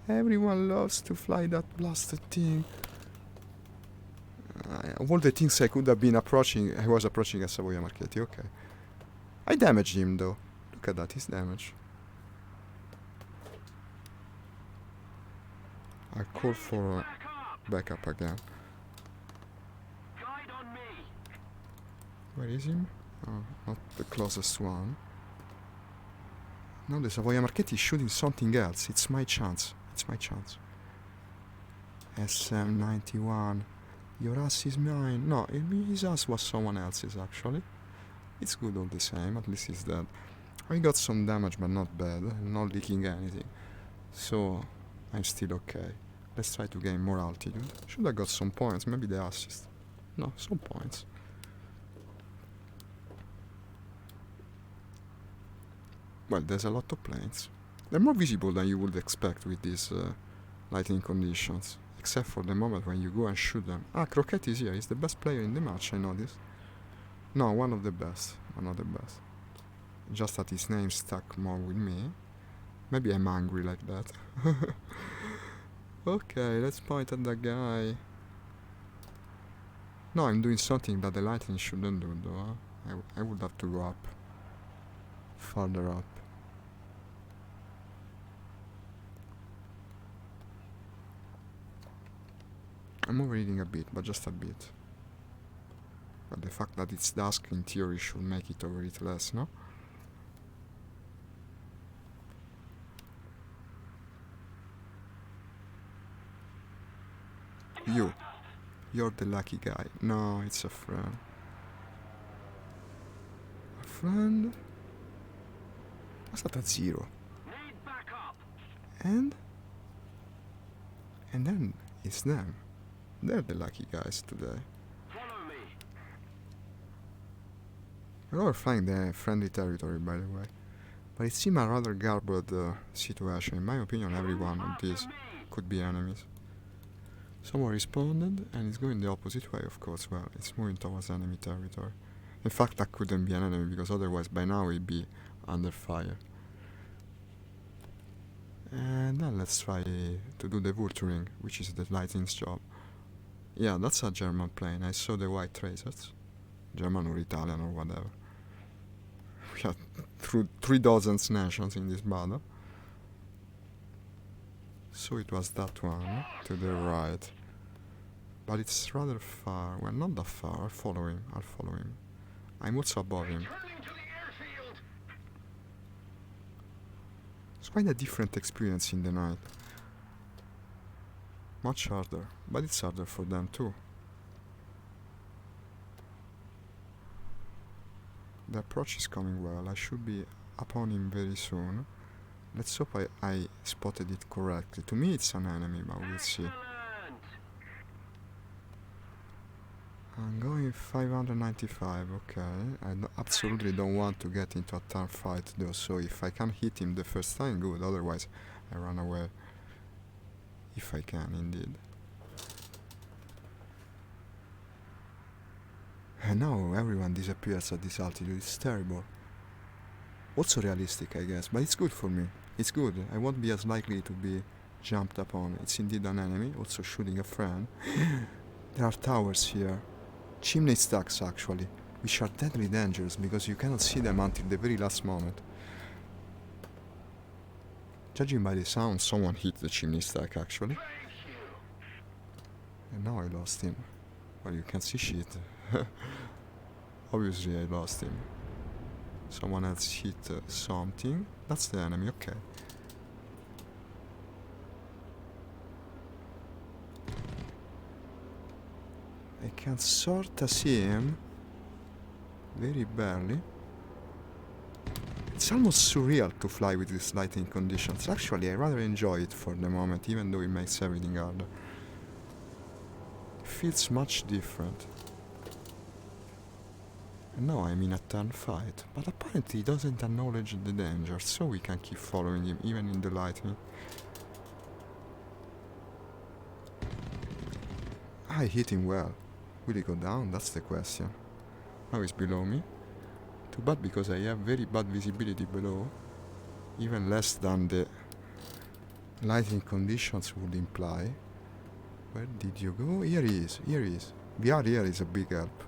Everyone loves to fly that blasted thing. Of all the things I could have been approaching, I was approaching a Savoia Marchetti, okay. I damaged him though. Look at that, he's damaged. I call for backup again. Where is him? Oh, not the closest one. No, the Savoia Marchetti is shooting something else. It's my chance. It's my chance. SM91. Your ass is mine. No, his ass was someone else's actually. It's good all the same, at least he's dead. I got some damage, but not bad, not leaking anything. So, I'm still okay. Let's try to gain more altitude. Should have got some points, maybe the assist. No, some points. Well, there's a lot of planes. They're more visible than you would expect with these lighting conditions. Except for the moment when you go and shoot them. Ah, Croquette is here. He's the best player in the match, I know this. No, one of the best. One of the best. Just that his name stuck more with me. Maybe I'm angry like that. Okay, let's point at that guy. No, I'm doing something that the lightning shouldn't do, though. I would have to go up. Further up. I'm overeating a bit, but just a bit. But the fact that it's dusk in theory should make it overeat less, no? You're the lucky guy. No, it's a friend. A friend? What's that at 0? And then it's them. They're the lucky guys today. We're flying the friendly territory, by the way. But it seems a rather garbled situation. In my opinion, every one of these could be enemies. Someone responded, and it's going the opposite way, of course. Well, it's moving towards enemy territory. In fact, that couldn't be an enemy, because otherwise by now it'd be under fire. And then let's try to do the Vulturing, which is the lightning's job. Yeah, that's a German plane. I saw the white tracers. German or Italian or whatever. We have 3 dozen nations in this battle. So it was that one, to the right. But it's rather far. Well, not that far. I'll follow him. I'm also above him. It's quite a different experience in the night. Much harder. But it's harder for them too. The approach is coming well. I should be upon him very soon. Let's hope I spotted it correctly. To me it's an enemy, but we'll see. I'm going 595, okay. I absolutely don't want to get into a tough fight though, so if I can hit him the first time, good. Otherwise, I run away. If I can, indeed. And now everyone disappears at this altitude. It's terrible. Also realistic, I guess, but it's good for me. It's good. I won't be as likely to be jumped upon. It's indeed an enemy, also shooting a friend. There are towers here. Chimney stacks, actually, which are deadly dangerous because you cannot see them until the very last moment. Judging by the sound, someone hit the chimney stack, actually. And now I lost him. Well, you can see shit. Obviously I lost him. Someone else hit something. That's the enemy, okay. I can sorta see him. Very barely. It's almost surreal to fly with these lighting conditions. Actually, I rather enjoy it for the moment, even though it makes everything harder. It feels much different. And now I'm in a turn fight, but apparently he doesn't acknowledge the danger, so we can keep following him, even in the lightning. I hit him well. Will he go down? That's the question. Now he's below me. Too bad because I have very bad visibility below. Even less than the lighting conditions would imply. Where did you go? Here he is. Here he is. VR here is a big help.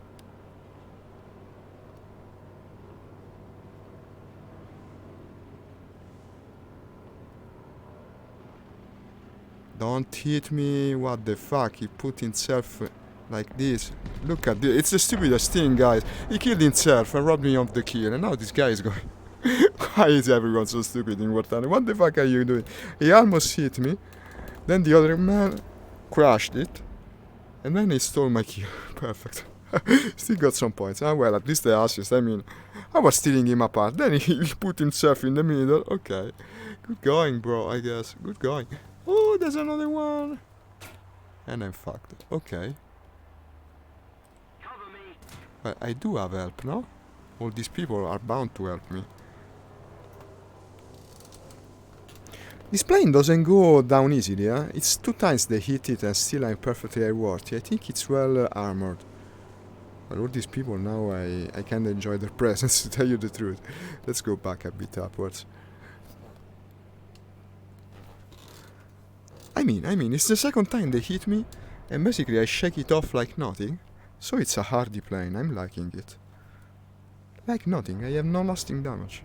Don't hit me, what the fuck, he put himself like this. Look at this, it's the stupidest thing, guys. He killed himself and robbed me of the kill, and now this guy is going... Why is everyone so stupid in War Thunder? What the fuck are you doing? He almost hit me, then the other man crashed it, and then he stole my kill. Perfect. Still got some points. Ah, well, at least the assist. I mean, I was stealing him apart. Then he put himself in the middle. Okay. Good going, bro, I guess. Good going. Oh, there's another one. And I'm fucked. Okay. Cover me. Well, I do have help, no? All these people are bound to help me. This plane doesn't go down easily, eh? It's 2 times they hit it and still I'm perfectly airworthy. I think it's well armored. But all these people now, I can't enjoy their presence, to tell you the truth. Let's go back a bit upwards. I mean, it's the second time they hit me, and basically I shake it off like nothing. So it's a hardy plane, I'm liking it. Like nothing, I have no lasting damage.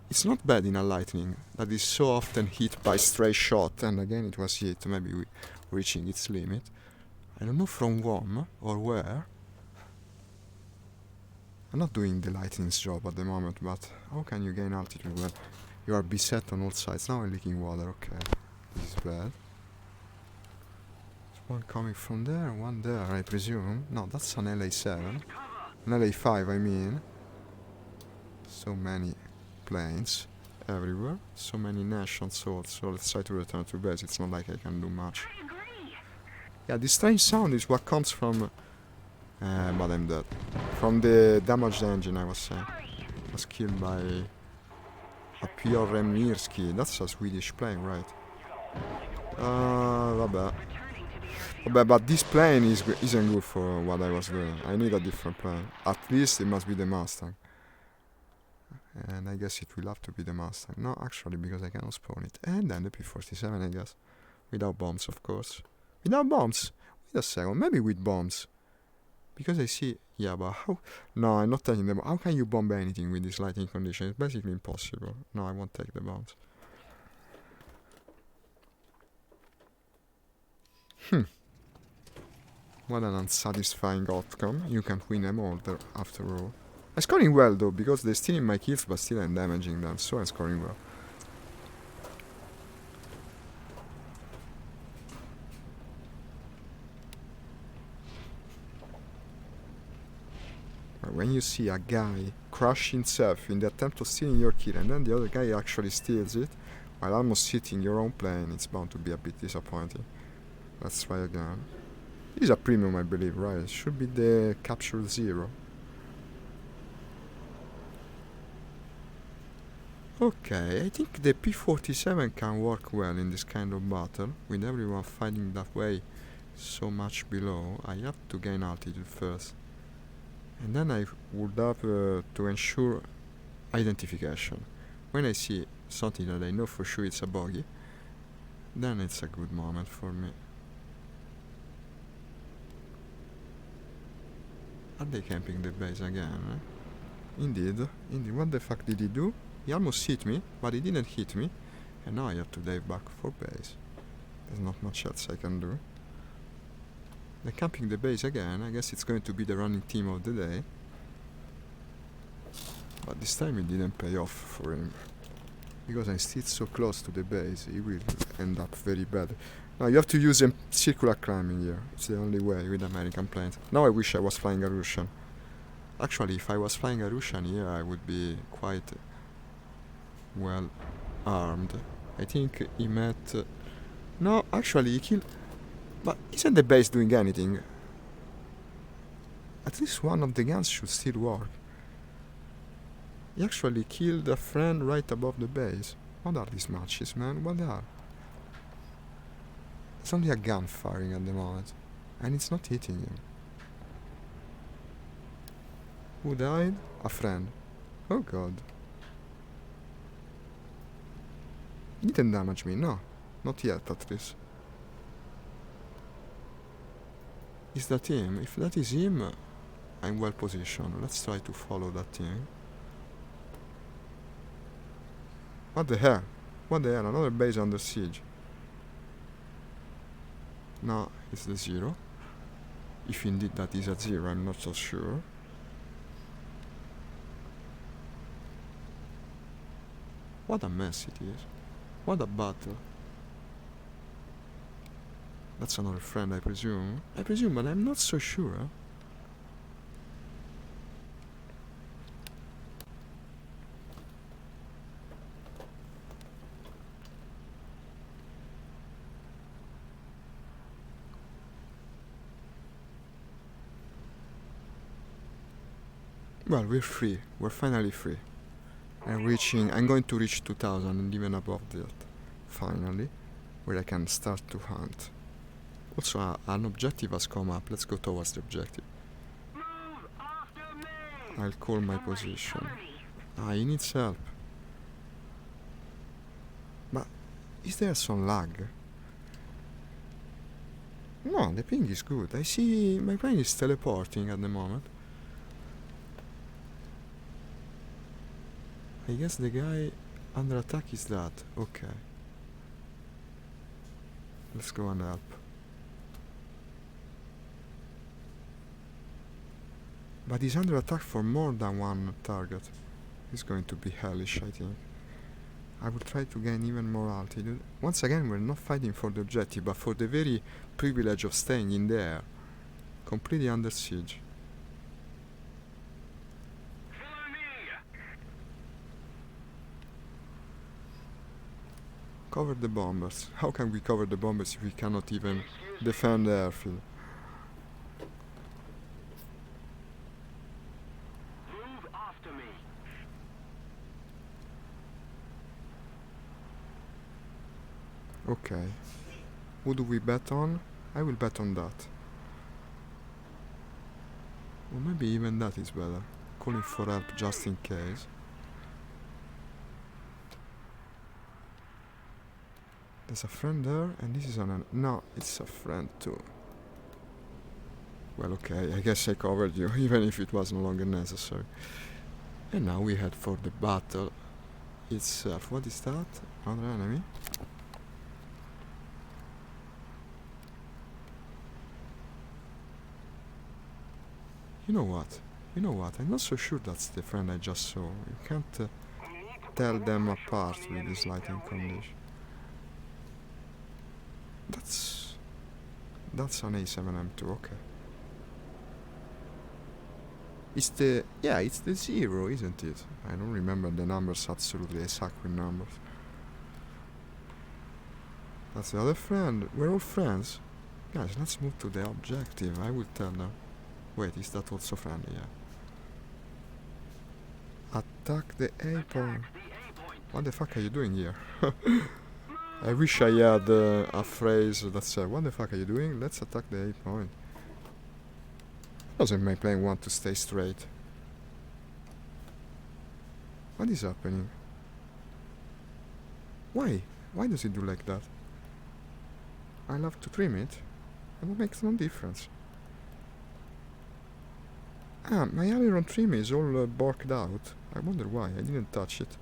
It's not bad in a lightning that is so often hit by stray shot, and again it was hit, maybe reaching its limit. I don't know from whom or where. I'm not doing the lightning's job at the moment, but how can you gain altitude when you are beset on all sides? Now I'm leaking water, okay. This is bad. There's one coming from there, one there, I presume. No, that's an LA-7. An LA-5, I mean. So many planes everywhere, so many nations, so let's try to return to base. It's not like I can do much. Yeah, this strange sound is what comes from but I'm dead. From the damaged engine, I was saying. Was killed by a Piotr Remirski. That's a Swedish plane, right? But this plane isn't good for what I was doing. I need a different plane. At least it must be the Mustang. And I guess it will have to be the Mustang. No, actually, because I cannot spawn it. And then the P-47, I guess. Without bombs, of course. Without bombs? Wait a second, maybe with bombs. Because I see... Yeah, but how... No, I'm not taking them. How can you bomb anything with this lighting condition? It's basically impossible. No, I won't take the bombs. What an unsatisfying outcome. You can't win them all, after all. I'm scoring well, though, because they're stealing my kills, but still I'm damaging them, so I'm scoring well. When you see a guy crush himself in the attempt of stealing your kill and then the other guy actually steals it while almost hitting your own plane, it's bound to be a bit disappointing. Let's try again. This is a premium, I believe, right? It should be the Capture 0. Okay, I think the P-47 can work well in this kind of battle, with everyone fighting that way so much below. I have to gain altitude first. And then I would have to ensure identification. When I see something that I know for sure it's a buggy, then it's a good moment for me. Are they camping the base again? Indeed. What the fuck did he do? He almost hit me, but he didn't hit me. And now I have to dive back for base. There's not much else I can do. They're camping the base again. I guess it's going to be the running team of the day. But this time it didn't pay off for him. Because I'm still so close to the base, he will end up very bad. Now you have to use circular climbing here. It's the only way with American planes. Now I wish I was flying a Russian. Actually, if I was flying a Russian here, I would be quite well armed. I think he met... No, actually he killed... But isn't the base doing anything? At least one of the guns should still work. He actually killed a friend right above the base. What are these matches, man? What are? It's only a gun firing at the moment. And it's not hitting him. Who died? A friend. Oh god. He didn't damage me, no. Not yet, at least. Is that him? If that is him, I'm well positioned. Let's try to follow that team. What the hell? What the hell? Another base under siege. No, it's the 0. If indeed that is a 0, I'm not so sure. What a mess it is. What a battle. That's another friend, I presume. But I'm not so sure. Well, we're free. We're finally free. I'm going to reach 2000 and even above that. Finally. Where I can start to hunt. Also, an objective has come up. Let's go towards the objective. Move after me! I'll call my position. He needs help. But is there some lag? No, the ping is good. I see my plane is teleporting at the moment. I guess the guy under attack is that. Okay. Let's go and help. But he's under attack for more than one target. It's going to be hellish, I think. I will try to gain even more altitude. Once again, we're not fighting for the objective, but for the very privilege of staying in the air. Completely under siege. Follow me! Cover the bombers. How can we cover the bombers if we cannot even defend the airfield? Move after me! Okay. Who do we bet on? I will bet on that. Or maybe even that is better. Calling for help just in case. There's a friend there, and this is no, it's a friend too. Well, okay, I guess I covered you, even if it was no longer necessary. And now we head for the battle itself. What is that? Another enemy? You know what? I'm not so sure that's the friend I just saw. You can't tell them apart with this lighting condition. That's an A7M2, okay. It's the 0, isn't it? I don't remember the numbers absolutely exact numbers. That's the other friend. We're all friends. Guys, let's move to the objective. I will tell them. Wait, is that also friendly? Yeah. Attack the A point. What the fuck are you doing here? I wish I had a phrase that said, what the fuck are you doing? Let's attack the A point. Doesn't my plane want to stay straight? What is happening? Why? Why does it do like that? I love to trim it, and it makes no difference. Ah, my aileron trim is all barked out. I wonder why. I didn't touch it.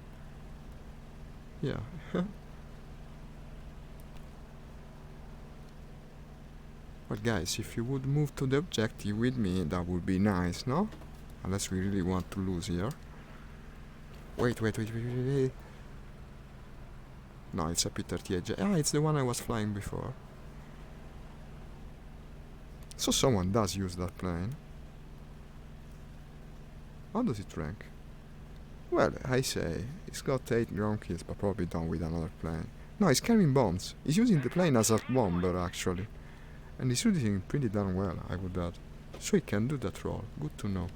Yeah. Well, guys, if you would move to the objective with me, that would be nice, no? Unless we really want to lose here. Wait. No, it's a P-38J. Ah, it's the one I was flying before. So someone does use that plane. How does it rank? Well, I say, it's got 8 ground kills, but probably done with another plane. No, it's carrying bombs. He's using the plane as a bomber, actually. And he's using pretty darn well, I would add. So he can do that role. Good to know.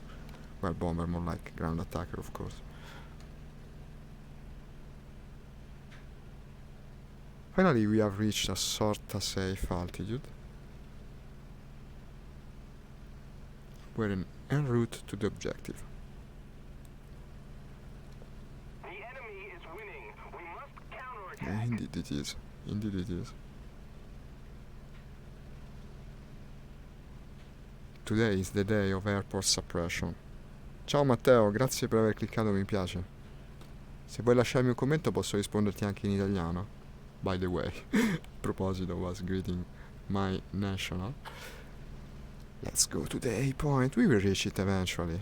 Well, bomber, more like ground attacker, of course. Finally, we have reached a sorta safe altitude. We're en route to the objective. The enemy is winning. We must counterattack. Indeed it is. Indeed it is. Today is the day of airport suppression. Ciao Matteo, grazie per aver cliccato mi piace. Se vuoi lasciarmi un commento posso risponderti anche in italiano. By the way, a proposito, was greeting my national. Let's go to the A point. We will reach it eventually.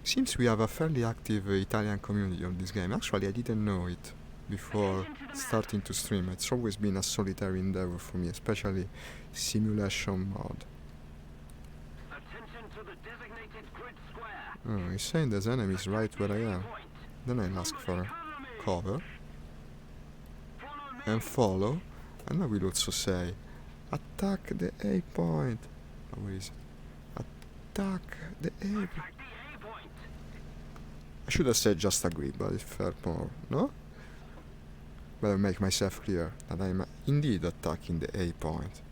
Seems we have a fairly active Italian community on this game. Actually, I didn't know it before starting to stream. It's always been a solitary endeavor for me, especially simulation mode. Attention to the designated grid square. Oh, he's saying there's enemies right where I am. Then I'll ask for cover and follow, and I will also say, attack the A point. Oh, where is it? Attack the A point. Attack the A point. I should have said just agree, but it's fair more, no? Better make myself clear that I'm indeed attacking the A point.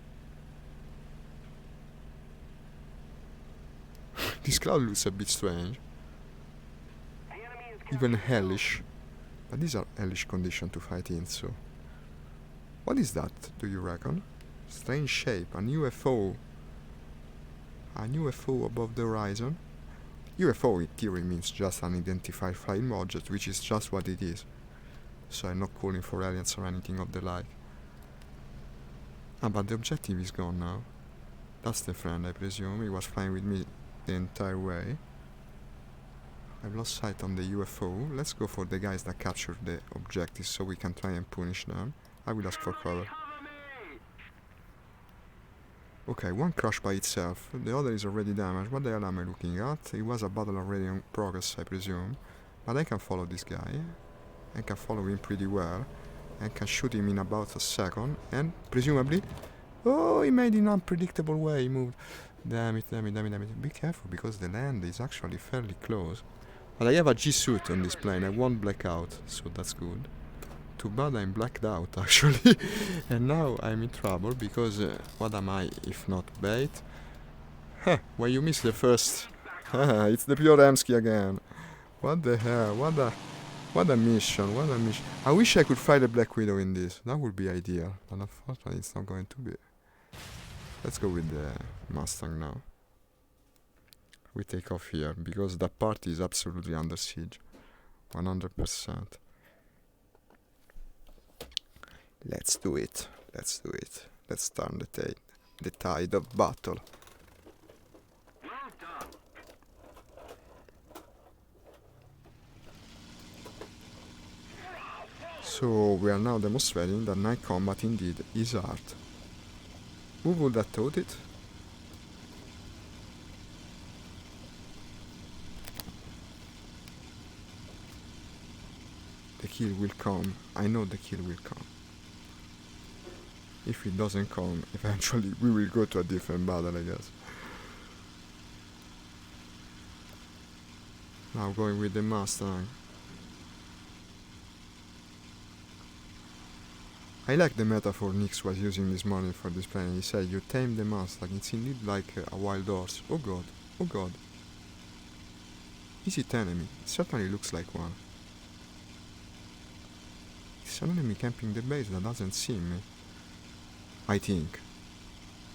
This cloud looks a bit strange, The enemy is even hellish. But these are hellish conditions to fight in, so... What is that, do you reckon? Strange shape, an UFO. An UFO above the horizon? UFO in theory means just unidentified flying object, which is just what it is. So I'm not calling for aliens or anything of the like. Ah, but the objective is gone now. That's the friend, I presume. He was flying with me the entire way. I've lost sight on the UFO. Let's go for the guys that captured the objectives so we can try and punish them. I will ask for cover. Okay, one crashed by itself. The other is already damaged. What the hell am I looking at? It was a battle already in progress, I presume. But I can follow this guy. I can follow him pretty well. I can shoot him in about a second. And, presumably... Oh, he made it in an unpredictable way. He moved. Damn it, damn it, damn it, damn it. Be careful, because the land is actually fairly close. But I have a G-suit on this plane. I won't black out, so that's good. Too bad I'm blacked out, actually. And now I'm in trouble, because what am I if not bait? Huh, when you miss the first... it's the pure Emsky again. What the hell? What a mission, what a mission. I wish I could fly the Black Widow in this. That would be ideal. But unfortunately it's not going to be. Let's go with the Mustang now. We take off here, because that party is absolutely under siege. 100%. Let's do it. Let's do it. Let's turn the tide of battle. So we are now demonstrating that night combat indeed is art. Who would have thought it? The kill will come. I know the kill will come. If it doesn't come, eventually we will go to a different battle, I guess. Now going with the Mustang. I like the metaphor Nix was using this morning for this plane. He said, you tame the Mustang. It's indeed like a wild horse. Oh god, oh god. Is it enemy? It certainly looks like one. It's an enemy camping the base that doesn't see me. I think.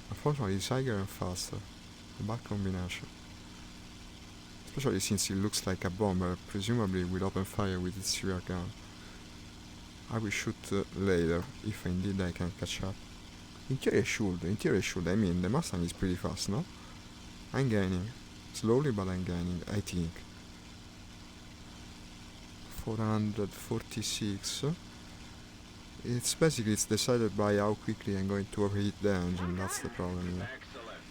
Unfortunately, it's higher and faster. A bad combination. Especially since it looks like a bomber, presumably will open fire with its rear gun. I will shoot later, if indeed I can catch up. Interior should, I mean, the Mustang is pretty fast, no? I'm gaining. Slowly, but I'm gaining, I think. 446. It's basically, it's decided by how quickly I'm going to overheat the engine, that's the problem here. Excellent.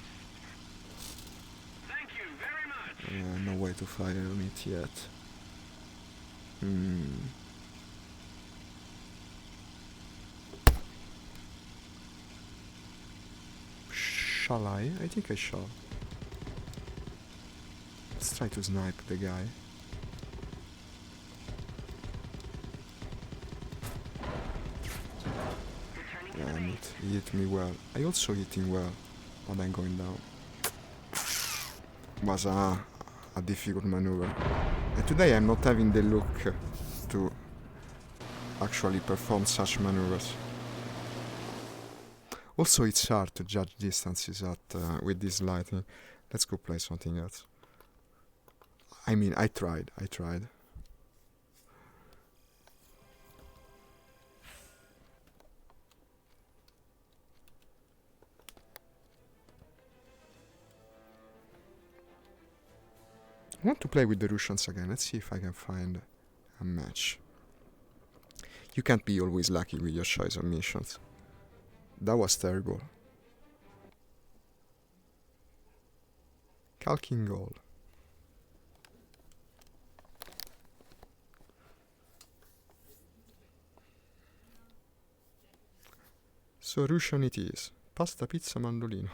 Thank you very much. No way to fire on it yet. Shall I? I think I shall. Let's try to snipe the guy. Damn it, he hit me well. I also hit him well, but I'm going down. Was a difficult maneuver. And today I'm not having the look to actually perform such maneuvers. Also, it's hard to judge distances with this lighting. Let's go play something else. I mean, I tried. I want to play with the Russians again. Let's see if I can find a match. You can't be always lucky with your choice of missions. That was terrible. Calking goal. So Russian it is. Pasta, pizza, mandolino.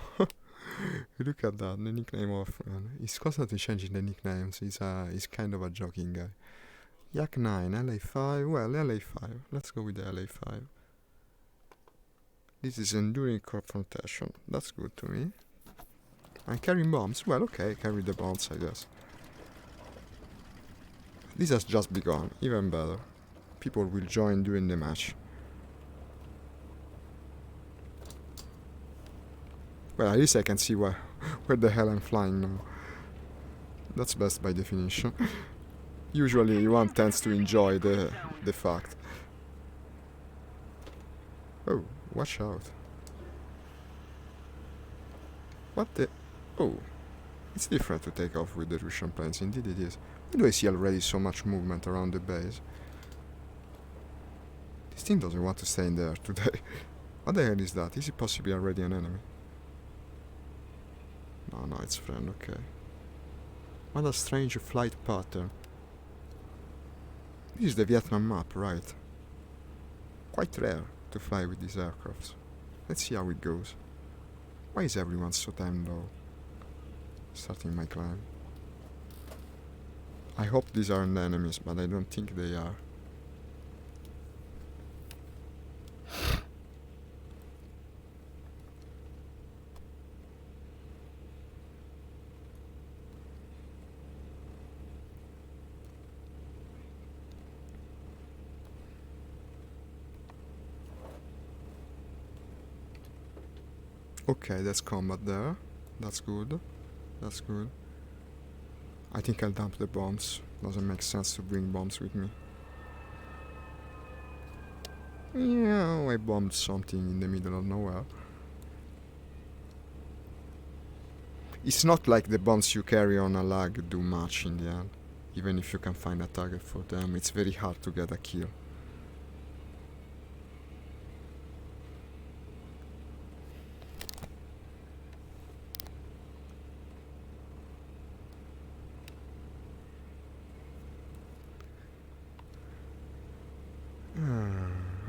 Look at that, the nickname of... he's constantly changing the nicknames. He's kind of a joking guy. Yak 9, LA5. Well, LA5. Let's go with the LA5. This is enduring confrontation. That's good to me. And carrying bombs. Well, okay, carry the bombs, I guess. This has just begun. Even better. People will join during the match. Well, at least I can see where the hell I'm flying now. That's best by definition. Usually one tends to enjoy the fact. Oh, watch out. What the... Oh, it's different to take off with the Russian planes, indeed it is. Why do I see already so much movement around the base? This thing doesn't want to stay in there today. What the hell is that? Is it possibly already an enemy? No, it's friend, okay. What a strange flight pattern. This is the Vietnam map, right? Quite rare to fly with these aircrafts. Let's see how it goes. Why is everyone so damn low? Starting my climb. I hope these aren't enemies, but I don't think they are. Okay, that's combat there. That's good. That's good. I think I'll dump the bombs. Doesn't make sense to bring bombs with me. Yeah, I bombed something in the middle of nowhere. It's not like the bombs you carry on a lag do much in the end. Even if you can find a target for them, it's very hard to get a kill.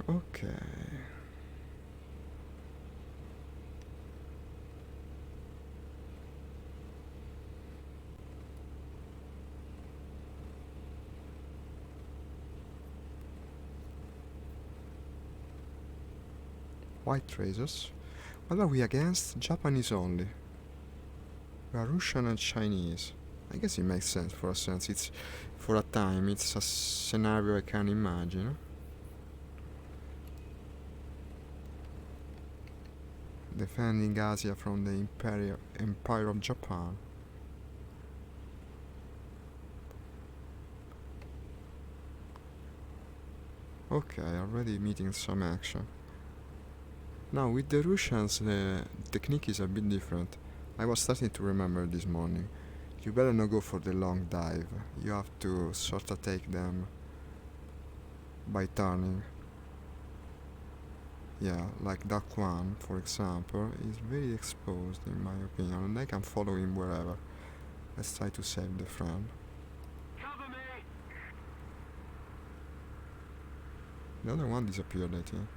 Okay. White tracers. What are we against? Japanese only. We are Russian and Chinese. I guess it makes sense for a sense. It's for a time. It's a scenario I can imagine. Defending Asia from the Empire of Japan. Okay, already meeting some action. Now with the Russians the technique is a bit different. I was starting to remember this morning. You better not go for the long dive. You have to sort of take them by turning. Yeah, like Duck 1, for example, is very exposed in my opinion, and I can follow him wherever. Let's try to save the friend. Cover me! The other one disappeared, I think.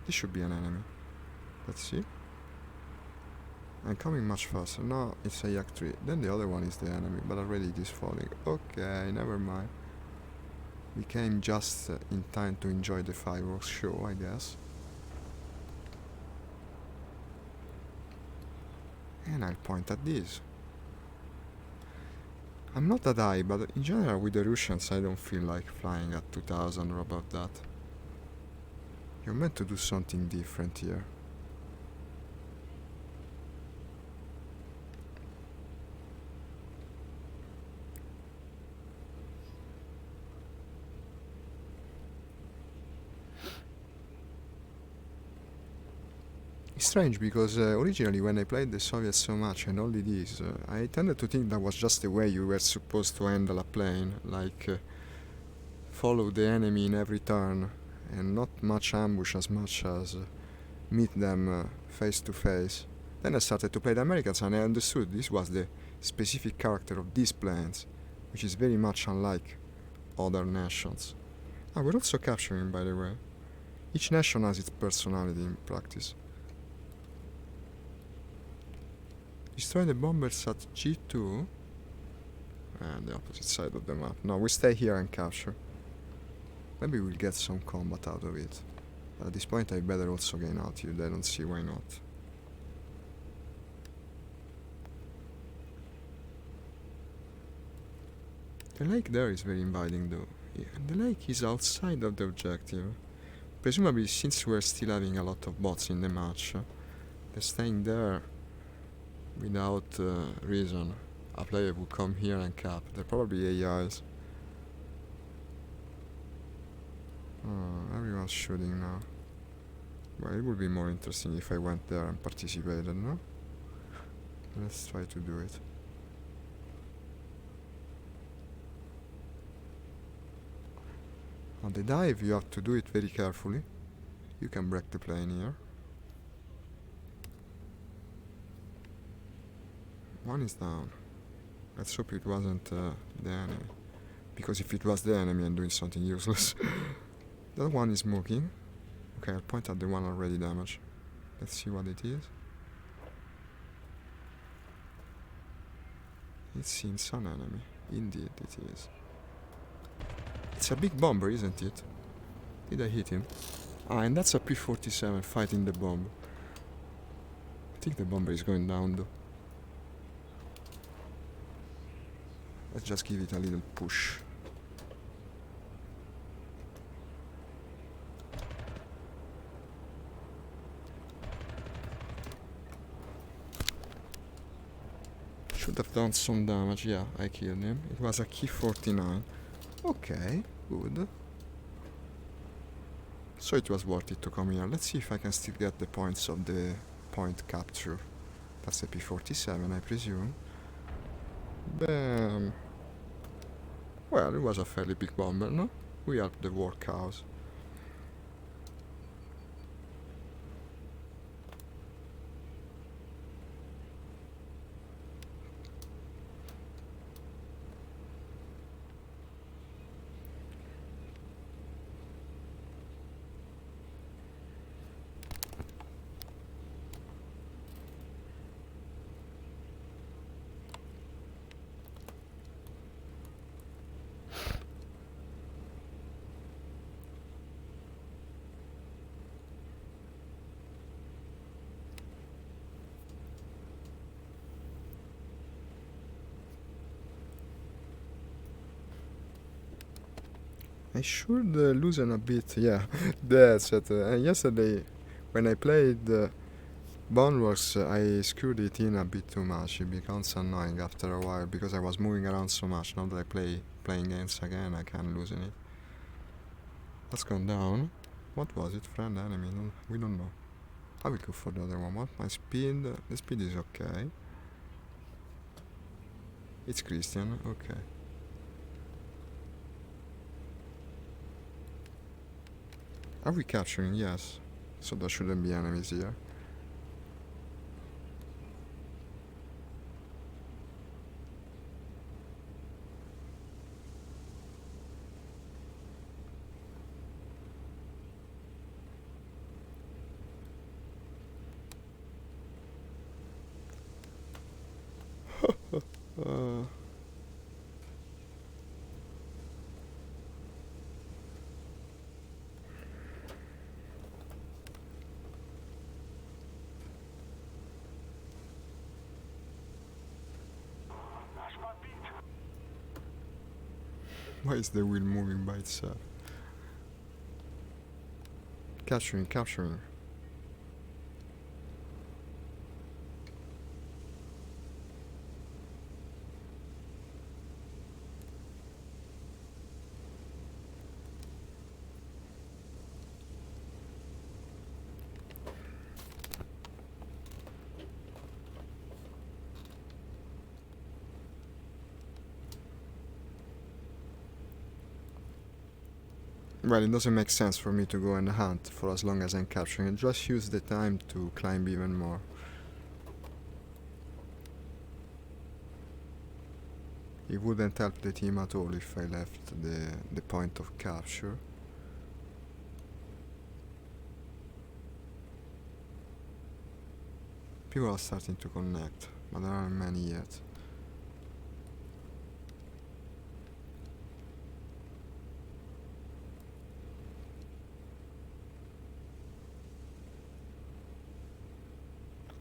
This should be an enemy. Let's see. I'm coming much faster. No, it's a Yak 3. Then the other one is the enemy, but already it is falling. Okay, never mind. We came just in time to enjoy the fireworks show, I guess. And I'll point at this. I'm not that high, but in general with the Russians I don't feel like flying at 2000 or above that. You're meant to do something different here. It's strange because originally when I played the Soviets so much and only these, I tended to think that was just the way you were supposed to handle a plane, like follow the enemy in every turn and not much ambush as much as meet them face to face. Then I started to play the Americans and I understood this was the specific character of these planes, which is very much unlike other nations. Ah, we're also capturing, by the way. Each nation has its personality in practice. Destroy the bombers at G2. And the opposite side of the map. No, we stay here and capture. Maybe we'll get some combat out of it. But at this point I better also gain altitude. I don't see why not. The lake there is very inviting though. Yeah, the lake is outside of the objective. Presumably since we're still having a lot of bots in the match, they're staying there without reason. A player will come here and cap. They're probably AIs. Oh, everyone's shooting now. Well, it would be more interesting if I went there and participated, no? Let's try to do it. On the dive you have to do it very carefully. You can break the plane here. One is down. Let's hope it wasn't the enemy. Because if it was the enemy and doing something useless. That one is smoking. Okay, I'll point at the one already damaged. Let's see what it is. It seems an enemy. Indeed it is. It's a big bomber, isn't it? Did I hit him? Ah, and that's a P-47 fighting the bomb. I think the bomber is going down though. Let's just give it a little push. Should have done some damage. Yeah, I killed him. It was a Ki-49. Okay, good. So it was worth it to come here. Let's see if I can still get the points of the point capture. That's the P-47, I presume. Bam. Well, it was a fairly big bomber, no? We helped the workhouse. I should loosen a bit, yeah, that's it. Yesterday, when I played Boneworks, I screwed it in a bit too much. It becomes annoying after a while because I was moving around so much. Now that I playing games again, I can loosen it. That's gone down. What was it? Friend, enemy? No, we don't know. I will go for the other one. What? My speed? The speed is okay. It's Christian, okay. Are we capturing? Yes. So there shouldn't be enemies here. uh, Why is the wheel moving by itself? Capturing, capturing. Well, it doesn't make sense for me to go and hunt for as long as I'm capturing and just use the time to climb even more. It wouldn't help the team at all if I left the point of capture. People are starting to connect, but there aren't many yet.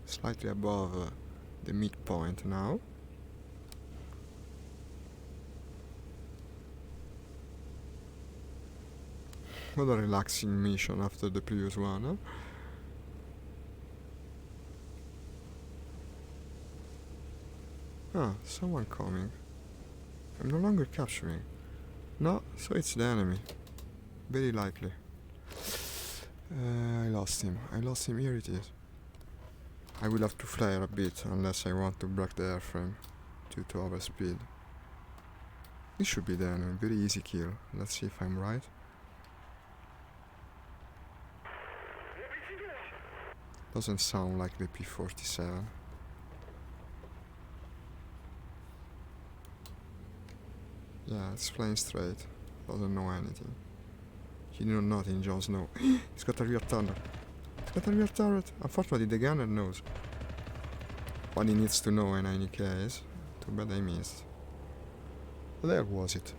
Slightly above the midpoint now. What a relaxing mission after the previous one, huh? Ah, someone coming. I'm no longer capturing. No, so it's the enemy. Very likely. I lost him. Here it is. I will have to flare a bit unless I want to break the airframe due to overspeed. This should be the enemy. Very easy kill. Let's see if I'm right. Doesn't sound like the P-47. Yeah, it's flying straight. Doesn't know anything. He knew nothing, Jon Snow. He's got a rear turret. Unfortunately, the gunner knows what he needs to know in any case. Too bad I missed. There was it.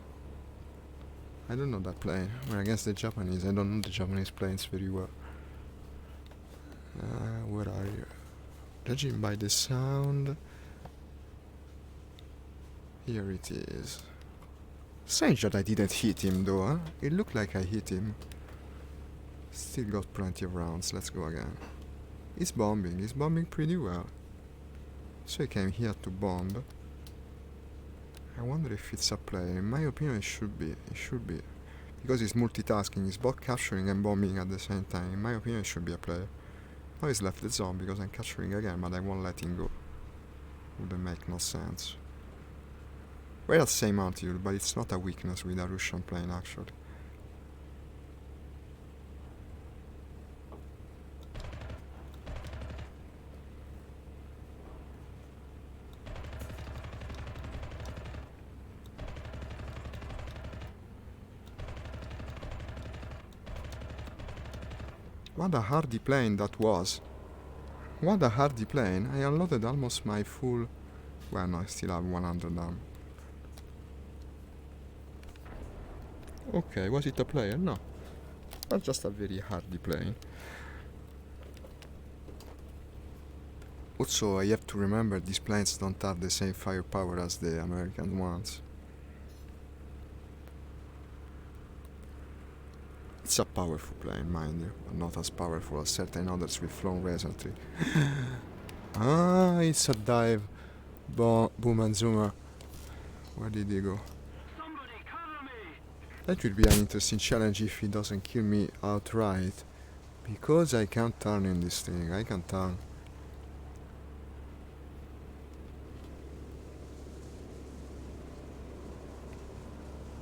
I don't know that plane. We're against the Japanese. I don't know the Japanese planes very well. Where are you? Judging by the sound... Here it is. Strange that I didn't hit him though, huh? It looked like I hit him. Still got plenty of rounds, let's go again. He's bombing pretty well. So he came here to bomb. I wonder if it's a player. In my opinion it should be. Because he's multitasking, he's both capturing and bombing at the same time. In my opinion it should be a player. Now he's left the zone because I'm capturing again, but I won't let him go. Wouldn't make no sense. We're at the same altitude, but it's not a weakness with a Russian plane actually. What a hardy plane that was. What a hardy plane. I unloaded almost my full... Well, no, I still have 100 arm. Okay, was it a player? No. That's just a very hardy plane. Also, I have to remember these planes don't have the same firepower as the American ones. It's a powerful plane, mind you, but not as powerful as certain others we've flown recently. Ah, it's a dive. Boom and zoomer. Where did he go? That will be an interesting challenge if he doesn't kill me outright. Because I can't turn in this thing, I can turn.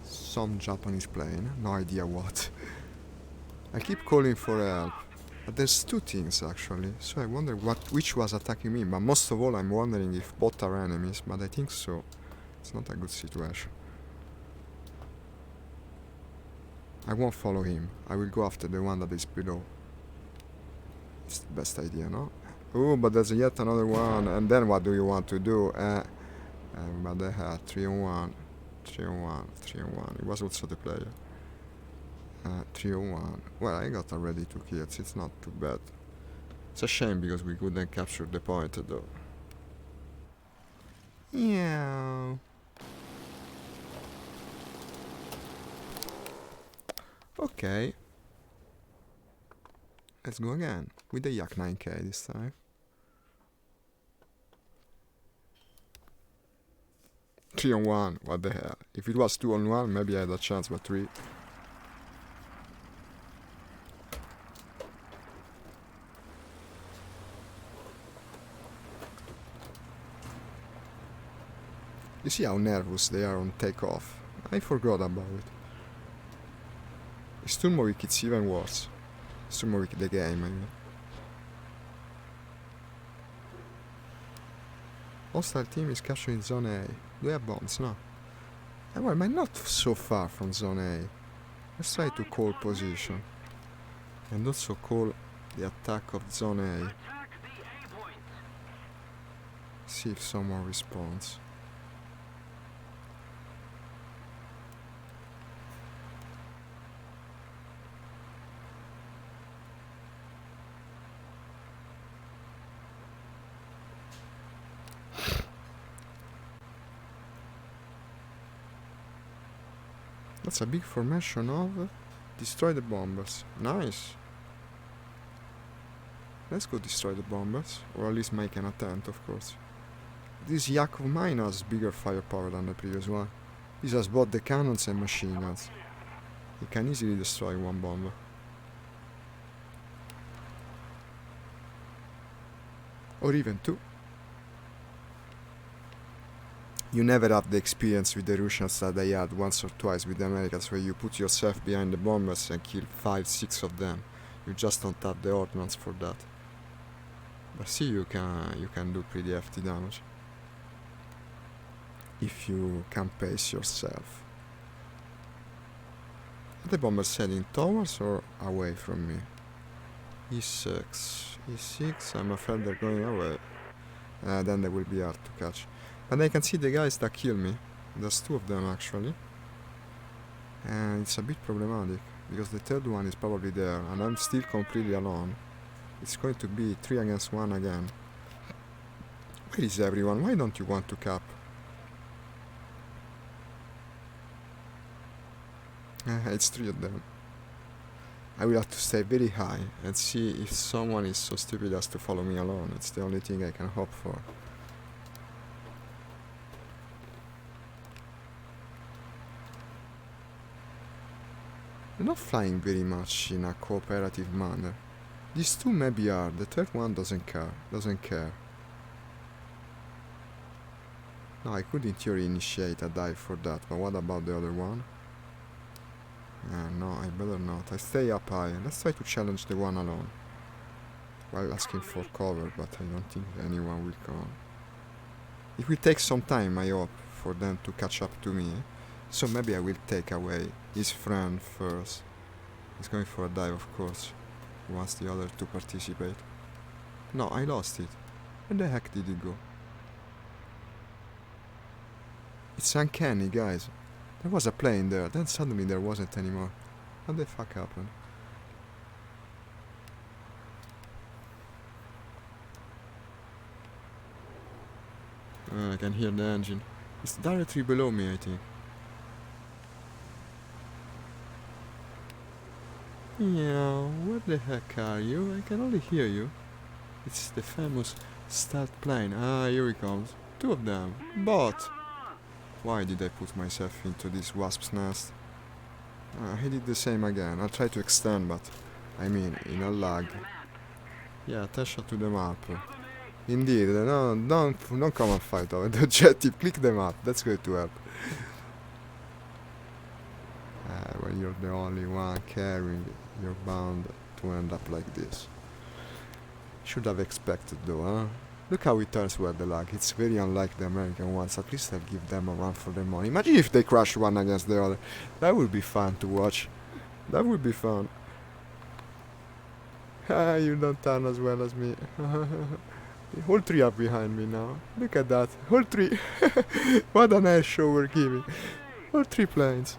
Some Japanese plane, no idea what. I keep calling for help, but there's two things actually, so I wonder which was attacking me, but most of all I'm wondering if both are enemies, but I think so. It's not a good situation. I won't follow him, I will go after the one that is below. It's the best idea, no? Oh, but there's yet another one, and then what do you want to do? But they had 3 on 1, 3 on 1, 3 on 1, it was also the player. 3 on 1. Well, I got already 2 kills, it's not too bad. It's a shame because we couldn't capture the point though. Yeah. Okay. Let's go again, with the Yak 9K this time. 3 on 1, what the hell. If it was 2 on 1, maybe I had a chance, but 3. You see how nervous they are on takeoff? I forgot about it. Sturmovik, it's even worse. Sturmovik, the game, I mean. Hostile team is capturing Zone A. Do we have bombs? No. Well, but not so far from Zone A. Let's try to call position. And also call the attack of Zone A. See if someone responds. That's a big formation of destroy the bombers. Nice. Let's go destroy the bombers, or at least make an attempt, of course. This yak of mine has bigger firepower than the previous one. This has both the cannons and machine guns. It can easily destroy one bomber. Or even two. You never have the experience with the Russians that I had once or twice with the Americans, where you put yourself behind the bombers and kill 5-6 of them. You just don't have the ordnance for that. But see, you can do pretty hefty damage if you can pace yourself. Are the bombers heading towards or away from me? E6, E6. I'm afraid they're going away. Then they will be hard to catch. And I can see the guys that kill me. There's two of them actually. And it's a bit problematic, because the third one is probably there, and I'm still completely alone. It's going to be 3 against 1 again. Where is everyone? Why don't you want to cap? It's 3 of them. I will have to stay very high and see if someone is so stupid as to follow me alone. It's the only thing I can hope for. They're not flying very much in a cooperative manner. These two maybe are, the third one doesn't care. No, I could in theory initiate a dive for that, but what about the other one? No, I better not. I stay up high. Let's try to challenge the one alone. While asking for cover, but I don't think anyone will come. It will take some time, I hope, for them to catch up to me. So maybe I will take away his friend first. He's going for a dive, of course. He wants the other to participate. No, I lost it. Where the heck did it go? It's uncanny, guys. There was a plane there, then suddenly there wasn't anymore. What the fuck happened? I can hear the engine. It's directly below me, I think. Yeah, where the heck are you? I can only hear you. It's the famous stealth plane. Ah, here he comes. 2 of them. But why did I put myself into this wasp's nest? I did the same again. I'll try to extend, but I mean, in a lag. Yeah, attention to the map. Indeed, no, don't come and fight over the objective. Click the map. That's going to help. When you're the only one carrying, you're bound to end up like this. Should have expected though, huh? Look how it turns with the lag. It's very unlike the American ones. At least I'll give them a run for their money. Imagine if they crash one against the other. That would be fun to watch. That would be fun. You don't turn as well as me. All 3 are behind me now. Look at that. All 3. What an air show we're giving. All 3 planes.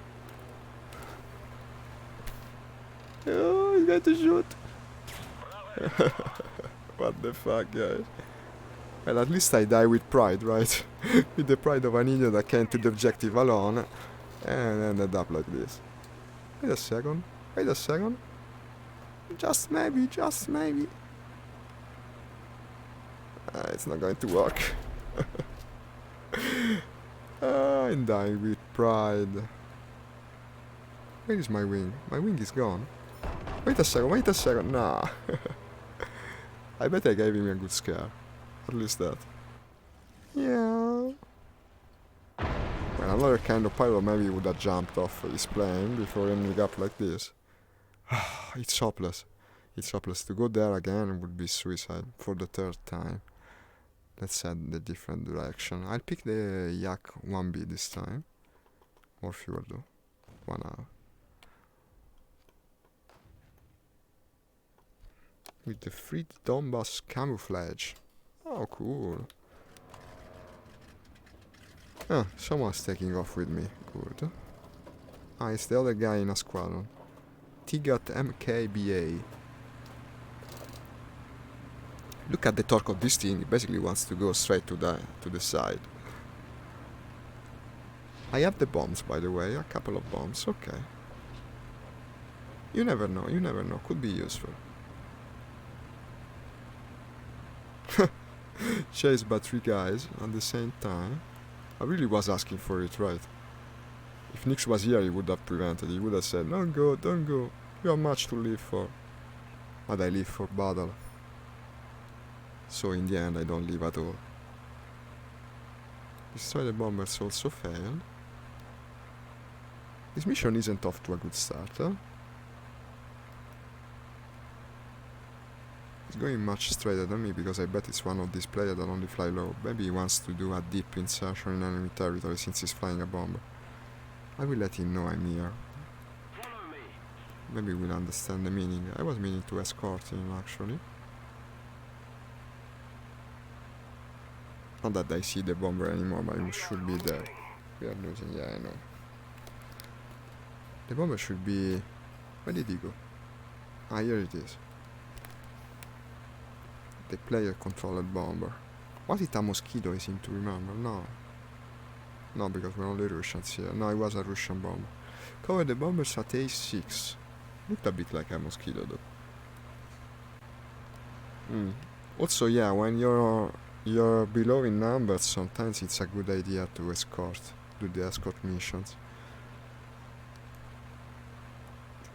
Oh, he's going to shoot. What the fuck, guys? Well, at least I die with pride, right? With the pride of an idiot that came to the objective alone and ended up like this. Wait a second. Just maybe. It's not going to work. I'm dying with pride. Where is my wing? My wing is gone. Wait a second. Nah. I bet I gave him a good scare. At least that. Yeah. Well, another kind of pilot maybe would have jumped off his plane before ending up like this. It's hopeless. It's hopeless. To go there again would be suicide for the third time. Let's head the different direction. I'll pick the Yak 1B this time. More fuel though. 1 hour. With the Free Donbass camouflage. Oh, cool. Ah, someone's taking off with me. Good. Ah, it's the other guy in a squadron. Tigat MKBA. Look at the torque of this thing. It basically wants to go straight to the side. I have the bombs, by the way. A couple of bombs. Okay. You never know. You never know. Could be useful. Chased by 3 guys at the same time. I really was asking for it, right? If Nix was here, he would have prevented. He would have said, don't go, don't go. You have much to live for. But I live for battle. So in the end, I don't live at all. Destroy the bombers also failed. This mission isn't off to a good start, huh? It's going much straighter than me because I bet it's one of these players that only fly low. Maybe he wants to do a deep insertion in enemy territory since he's flying a bomber. I will let him know I'm here. Maybe we'll understand the meaning. I was meaning to escort him actually. Not that I see the bomber anymore, but it should be there. We are losing, yeah, I know. The bomber should be... Where did he go? Ah, here it is. The player-controlled bomber. Was it a mosquito, I seem to remember? No. No, because we're only Russians here. No, it was a Russian bomber. Cover the bombers at A6. Looked a bit like a mosquito, though. Also, yeah, when you're below in numbers, sometimes it's a good idea to do the escort missions.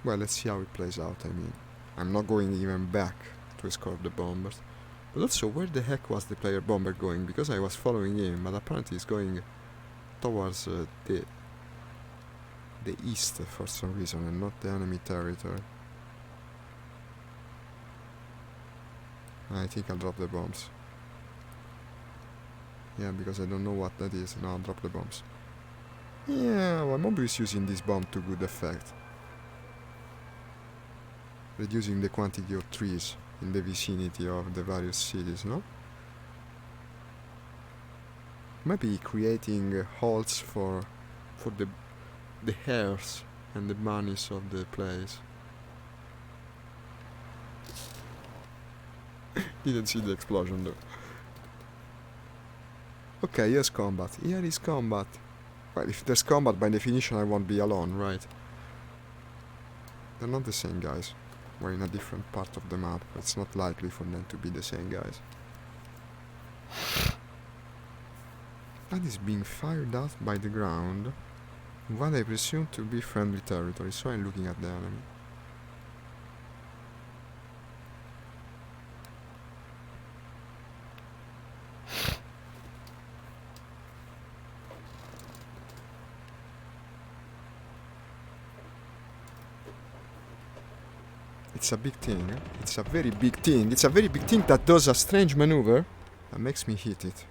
Well, let's see how it plays out, I mean. I'm not going even back to escort the bombers. But also, where the heck was the player bomber going? Because I was following him, but apparently he's going towards the east for some reason, and not the enemy territory. I think I'll drop the bombs. Yeah, because I don't know what that is. No, I'll drop the bombs. Yeah, well, I'm always using this bomb to good effect. Reducing the quantity of trees in the vicinity of the various cities, no? Maybe creating halts for the hares and the bunnies of the place. Didn't see the explosion though. Okay, here's combat. Here is combat. Well, if there's combat, by definition I won't be alone, right? They're not the same guys. We're in a different part of the map. It's not likely for them to be the same guys. That is being fired at by the ground. What I presume to be friendly territory, so I'm looking at the enemy. It's a big thing. It's a very big thing. It's a very big thing that does a strange maneuver that makes me hit it.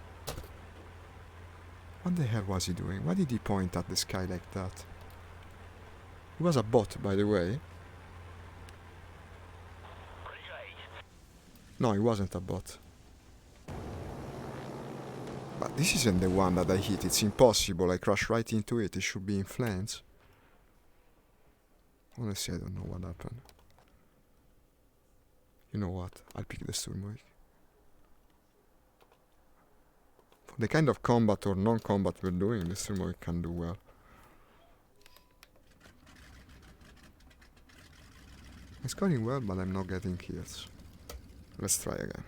What the hell was he doing? Why did he point at the sky like that? He was a bot, by the way. No, he wasn't a bot. But this isn't the one that I hit. It's impossible. I crashed right into it. It should be in flames. Honestly, I don't know what happened. You know what? I'll pick the Sturmovik. For the kind of combat or non-combat we're doing, the Sturmovik can do well. I'm scoring well, but I'm not getting kills. Let's try again.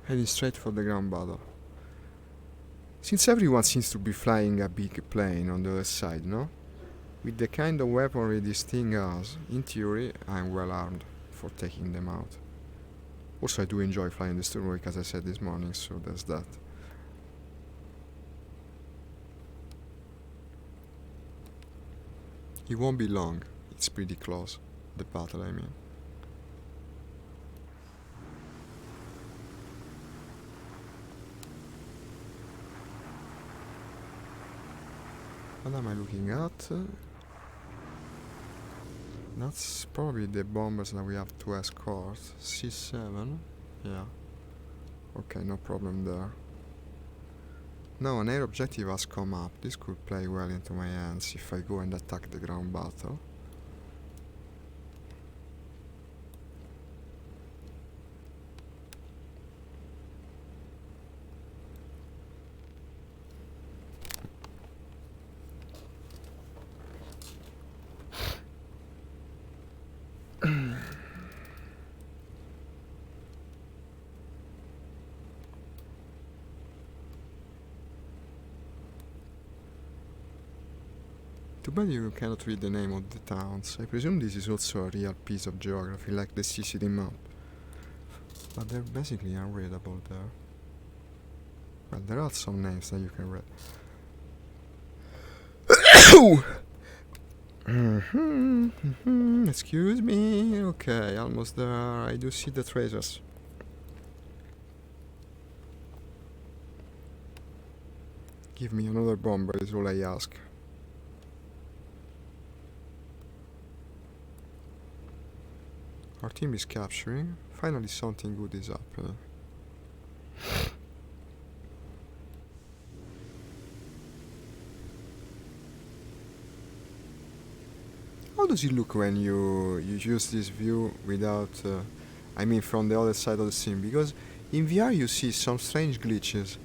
Heading straight for the ground battle. Since everyone seems to be flying a big plane on the other side, no? With the kind of weaponry this thing has, in theory, I'm well armed for taking them out. Also, I do enjoy flying the Sturmovik, as I said this morning, so there's that. It won't be long. It's pretty close. The battle, I mean. What am I looking at? That's probably the bombers that we have to escort. C7? Yeah. Okay, no problem there. Now an air objective has come up. This could play well into my hands if I go and attack the ground battle. Too bad you cannot read the name of the towns. I presume this is also a real piece of geography, like the Sicily map. But they're basically unreadable there. Well, there are some names that you can read. Excuse me. Okay, almost there. I do see the traces. Give me another bomber is all I ask. Our team is capturing. Finally something good is happening. How does it look when you use this view without, I mean from the other side of the scene? Because in VR you see some strange glitches.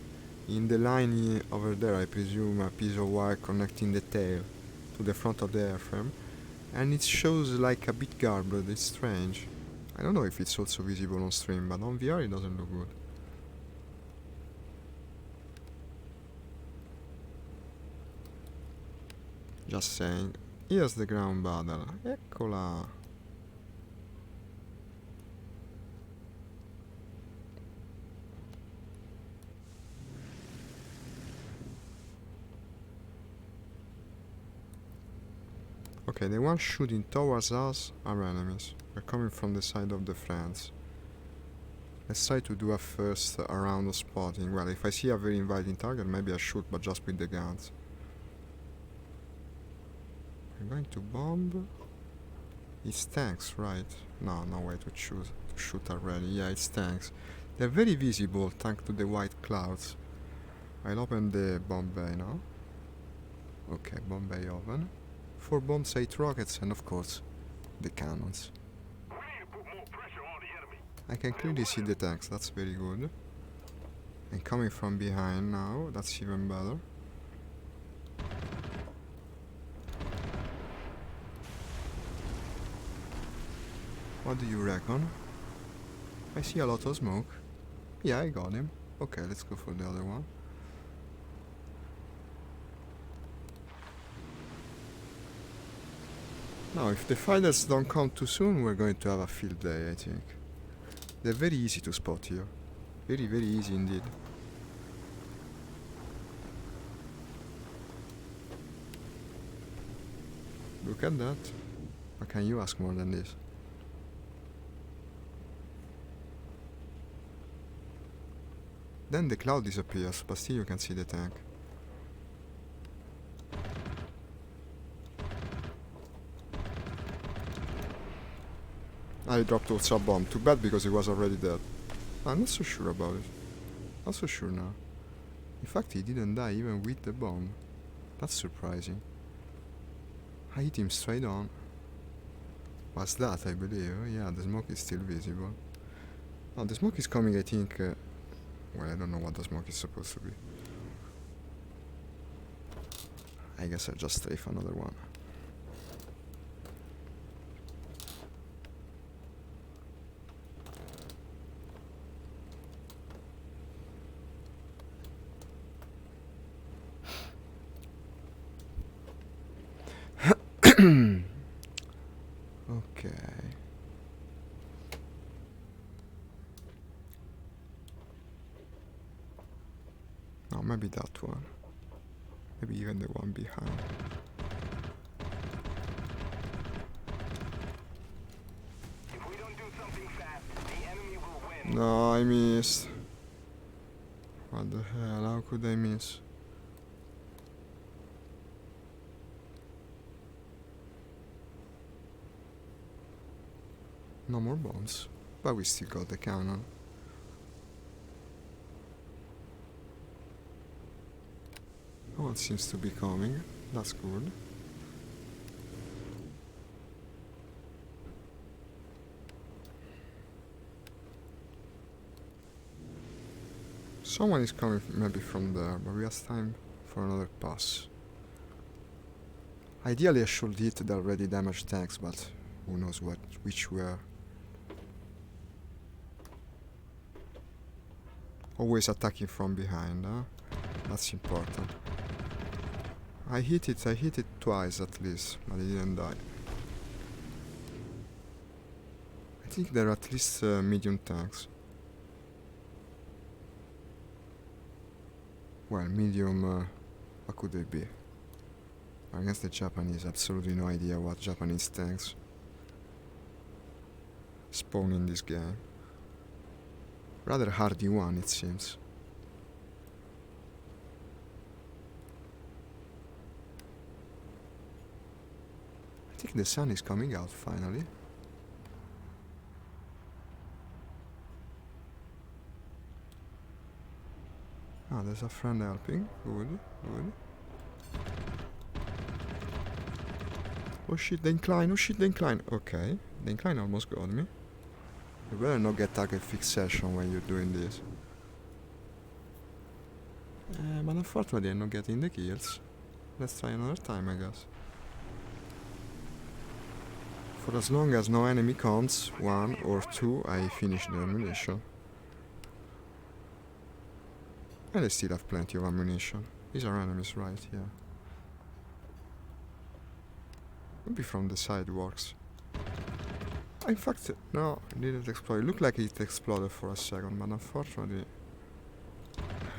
In the line over there, I presume a piece of wire connecting the tail to the front of the airframe, and it shows like a bit garbled. It's strange. I don't know if it's also visible on stream, but on VR it doesn't look good. Just saying. Here's the ground battle. Eccola. Okay, the ones shooting towards us are enemies. We're coming from the side of the friends. Let's try to do a first round of spotting. Well, if I see a very inviting target, maybe I shoot, but just with the guns. I'm going to bomb. It's tanks, right? No, no way to shoot already. Yeah, it's tanks. They're very visible thanks to the white clouds. I'll open the bomb bay now. Okay, bomb bay open. 4 bombs, 8 rockets, and of course, the cannons. We need to put more pressure on the enemy. I can clearly see the tanks, that's very good. And coming from behind now, that's even better. What do you reckon? I see a lot of smoke. Yeah, I got him. Okay, let's go for the other one. Now, if the fighters don't come too soon, we're going to have a field day, I think. They're very easy to spot here. Very, very easy indeed. Look at that. What can you ask more than this? Then the cloud disappears, but still you can see the tank. I dropped also a bomb. Too bad because it was already dead. I'm not so sure about it. Not so sure now. In fact, he didn't die even with the bomb. That's surprising. I hit him straight on. What's that, I believe? Yeah, the smoke is still visible. Oh, the smoke is coming, I think... well, I don't know what the smoke is supposed to be. I guess I'll just strafe another one. maybe that one. Maybe even the one behind. If we don't do something fast, the enemy will win. No, I missed. What the hell? How could I miss? No more bombs. But we still got the cannon. No one seems to be coming. That's good. Someone is coming maybe from there, but we have time for another pass. Ideally I should hit the already damaged tanks, but who knows which were. Always attacking from behind, huh? That's important. I hit it twice at least, but it didn't die. I think there are at least medium tanks. Well, medium, what could they be? Against the Japanese, absolutely no idea what Japanese tanks spawn in this game. Rather hardy one, it seems. I think the sun is coming out finally. Ah, there's a friend helping. Good, good. Oh shit, the incline, oh shit, the incline. Okay, the incline almost got me. You better not get target fixation when you're doing this. But unfortunately I'm not getting the kills. Let's try another time, I guess. For as long as no enemy comes, one or two, I finish the ammunition. And I still have plenty of ammunition. These are enemies, right? Yeah. Maybe from the sidewalks. In fact, no, it didn't explode. It looked like it exploded for a second, but unfortunately...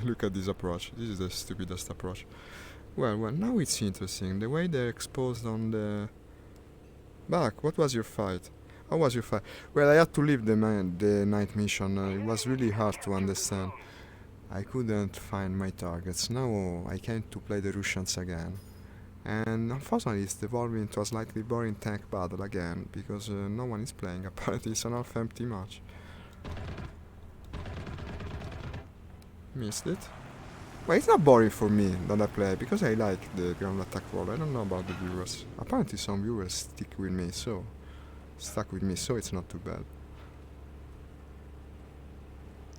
Look at this approach. This is the stupidest approach. Well, now it's interesting. The way they're exposed on the... Back, what was your fight? How was your fight? Well, I had to leave the night mission. It was really hard to understand. I couldn't find my targets. Now I came to play the Russians again. And unfortunately it's devolving into a slightly boring tank battle again, because no one is playing. Apparently it's an half-empty match. Missed it. Well, it's not boring for me that I play, because I like the ground attack role. I don't know about the viewers. Apparently some viewers stuck with me, so it's not too bad.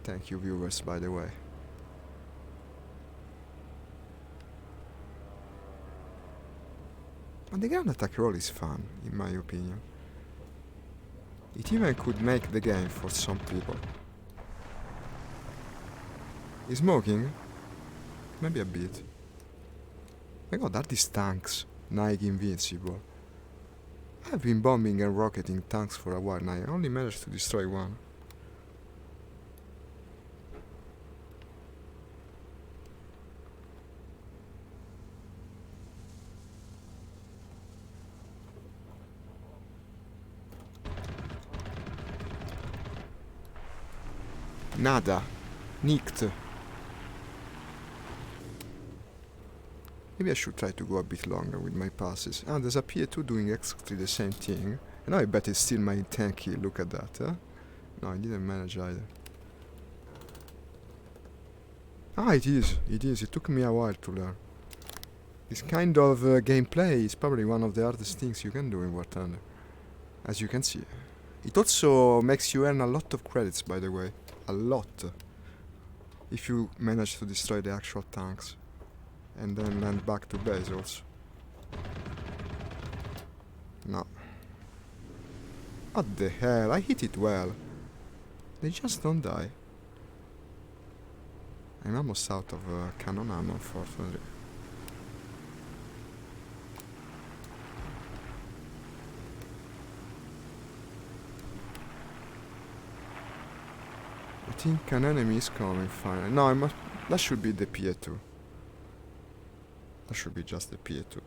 Thank you, viewers, by the way. And the ground attack role is fun, in my opinion. It even could make the game for some people. Is smoking? Maybe a bit. My god, are these tanks Nike invincible? I've been bombing and rocketing tanks for a while now. I only managed to destroy one. Nada. Nicked. Maybe I should try to go a bit longer with my passes. Ah, there's a PA2 doing exactly the same thing. And I bet it's still my 10 kill. Look at that, huh? No, I didn't manage either. Ah, it is. It took me a while to learn. This kind of gameplay is probably one of the hardest things you can do in War Thunder. As you can see. It also makes you earn a lot of credits, by the way. A lot. If you manage to destroy the actual tanks. And then land back to base also. No. What the hell? I hit it well. They just don't die. I'm almost out of cannon ammo, unfortunately. I think an enemy is coming finally. No, that should be the PA2. That should be just the PA2.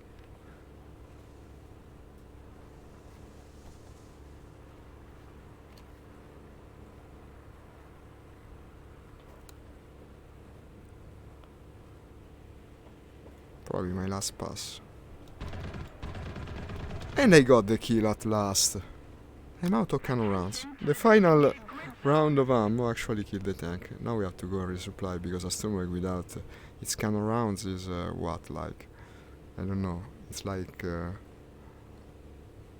Probably my last pass. And I got the kill at last. I'm out of cannon rounds. The final round of ammo actually killed the tank. Now we have to go and resupply because a Sturmweg without its cannon rounds is what, like, I don't know. It's like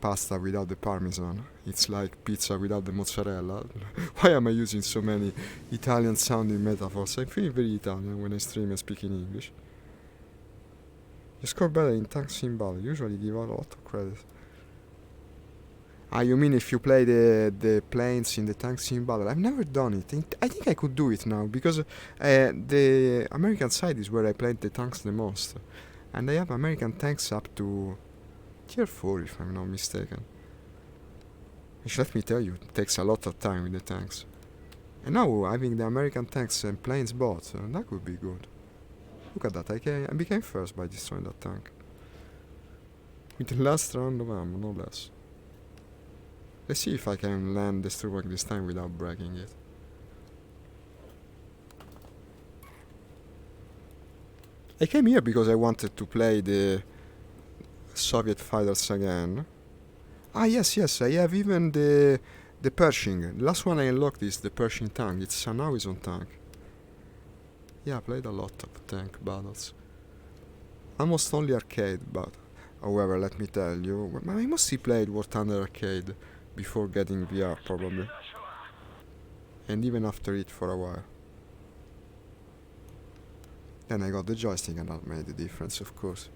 pasta without the parmesan. It's like pizza without the mozzarella. Why am I using so many Italian sounding metaphors? I'm feeling very Italian when I stream and speak in English. You score better in tanks in battle. Usually give out a lot of credit. Ah, you mean if you play the planes in the tanks in battle? I've never done it. I think I could do it now because the American side is where I played the tanks the most. And I have American tanks up to tier 4 if I'm not mistaken. Which, let me tell you, it takes a lot of time with the tanks. And now having the American tanks and planes bought, that could be good. Look at that, I became first by destroying that tank. With the last round of ammo, no less. Let's see if I can land the Sturmweg this time without breaking it. I came here because I wanted to play the Soviet fighters again. Ah, yes, I have even the Pershing. The last one I unlocked is the Pershing tank. It's an Horizon tank. Yeah, I played a lot of tank battles. Almost only arcade, but however, let me tell you, I mostly played War Thunder arcade before getting VR, probably. And even after it for a while. Then I got the joystick and that made the difference, of course.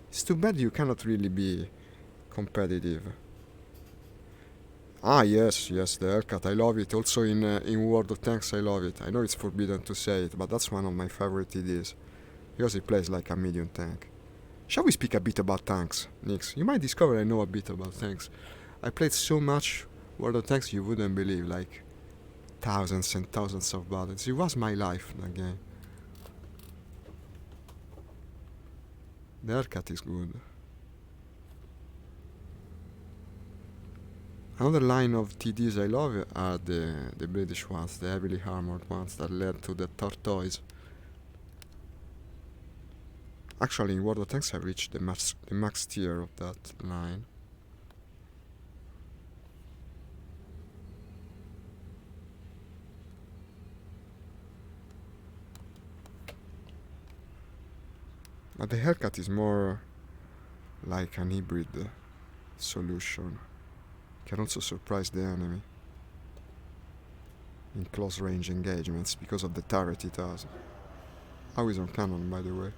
It's too bad you cannot really be competitive. Ah, yes, the Hellcat, I love it. Also in World of Tanks, I love it. I know it's forbidden to say it, but that's one of my favorite ideas. Because it plays like a medium tank. Shall we speak a bit about tanks, Nix? You might discover I know a bit about tanks. I played so much World of Tanks you wouldn't believe, like thousands and thousands of battles. It was my life, that game. The Hellcat is good. Another line of TDs I love are the British ones, the heavily armored ones that led to the Tortoise. Actually, in World of Tanks I reached the max tier of that line. But the Hellcat is more like an hybrid solution. Can also surprise the enemy in close range engagements because of the turret it has. Horizon cannon, by the way.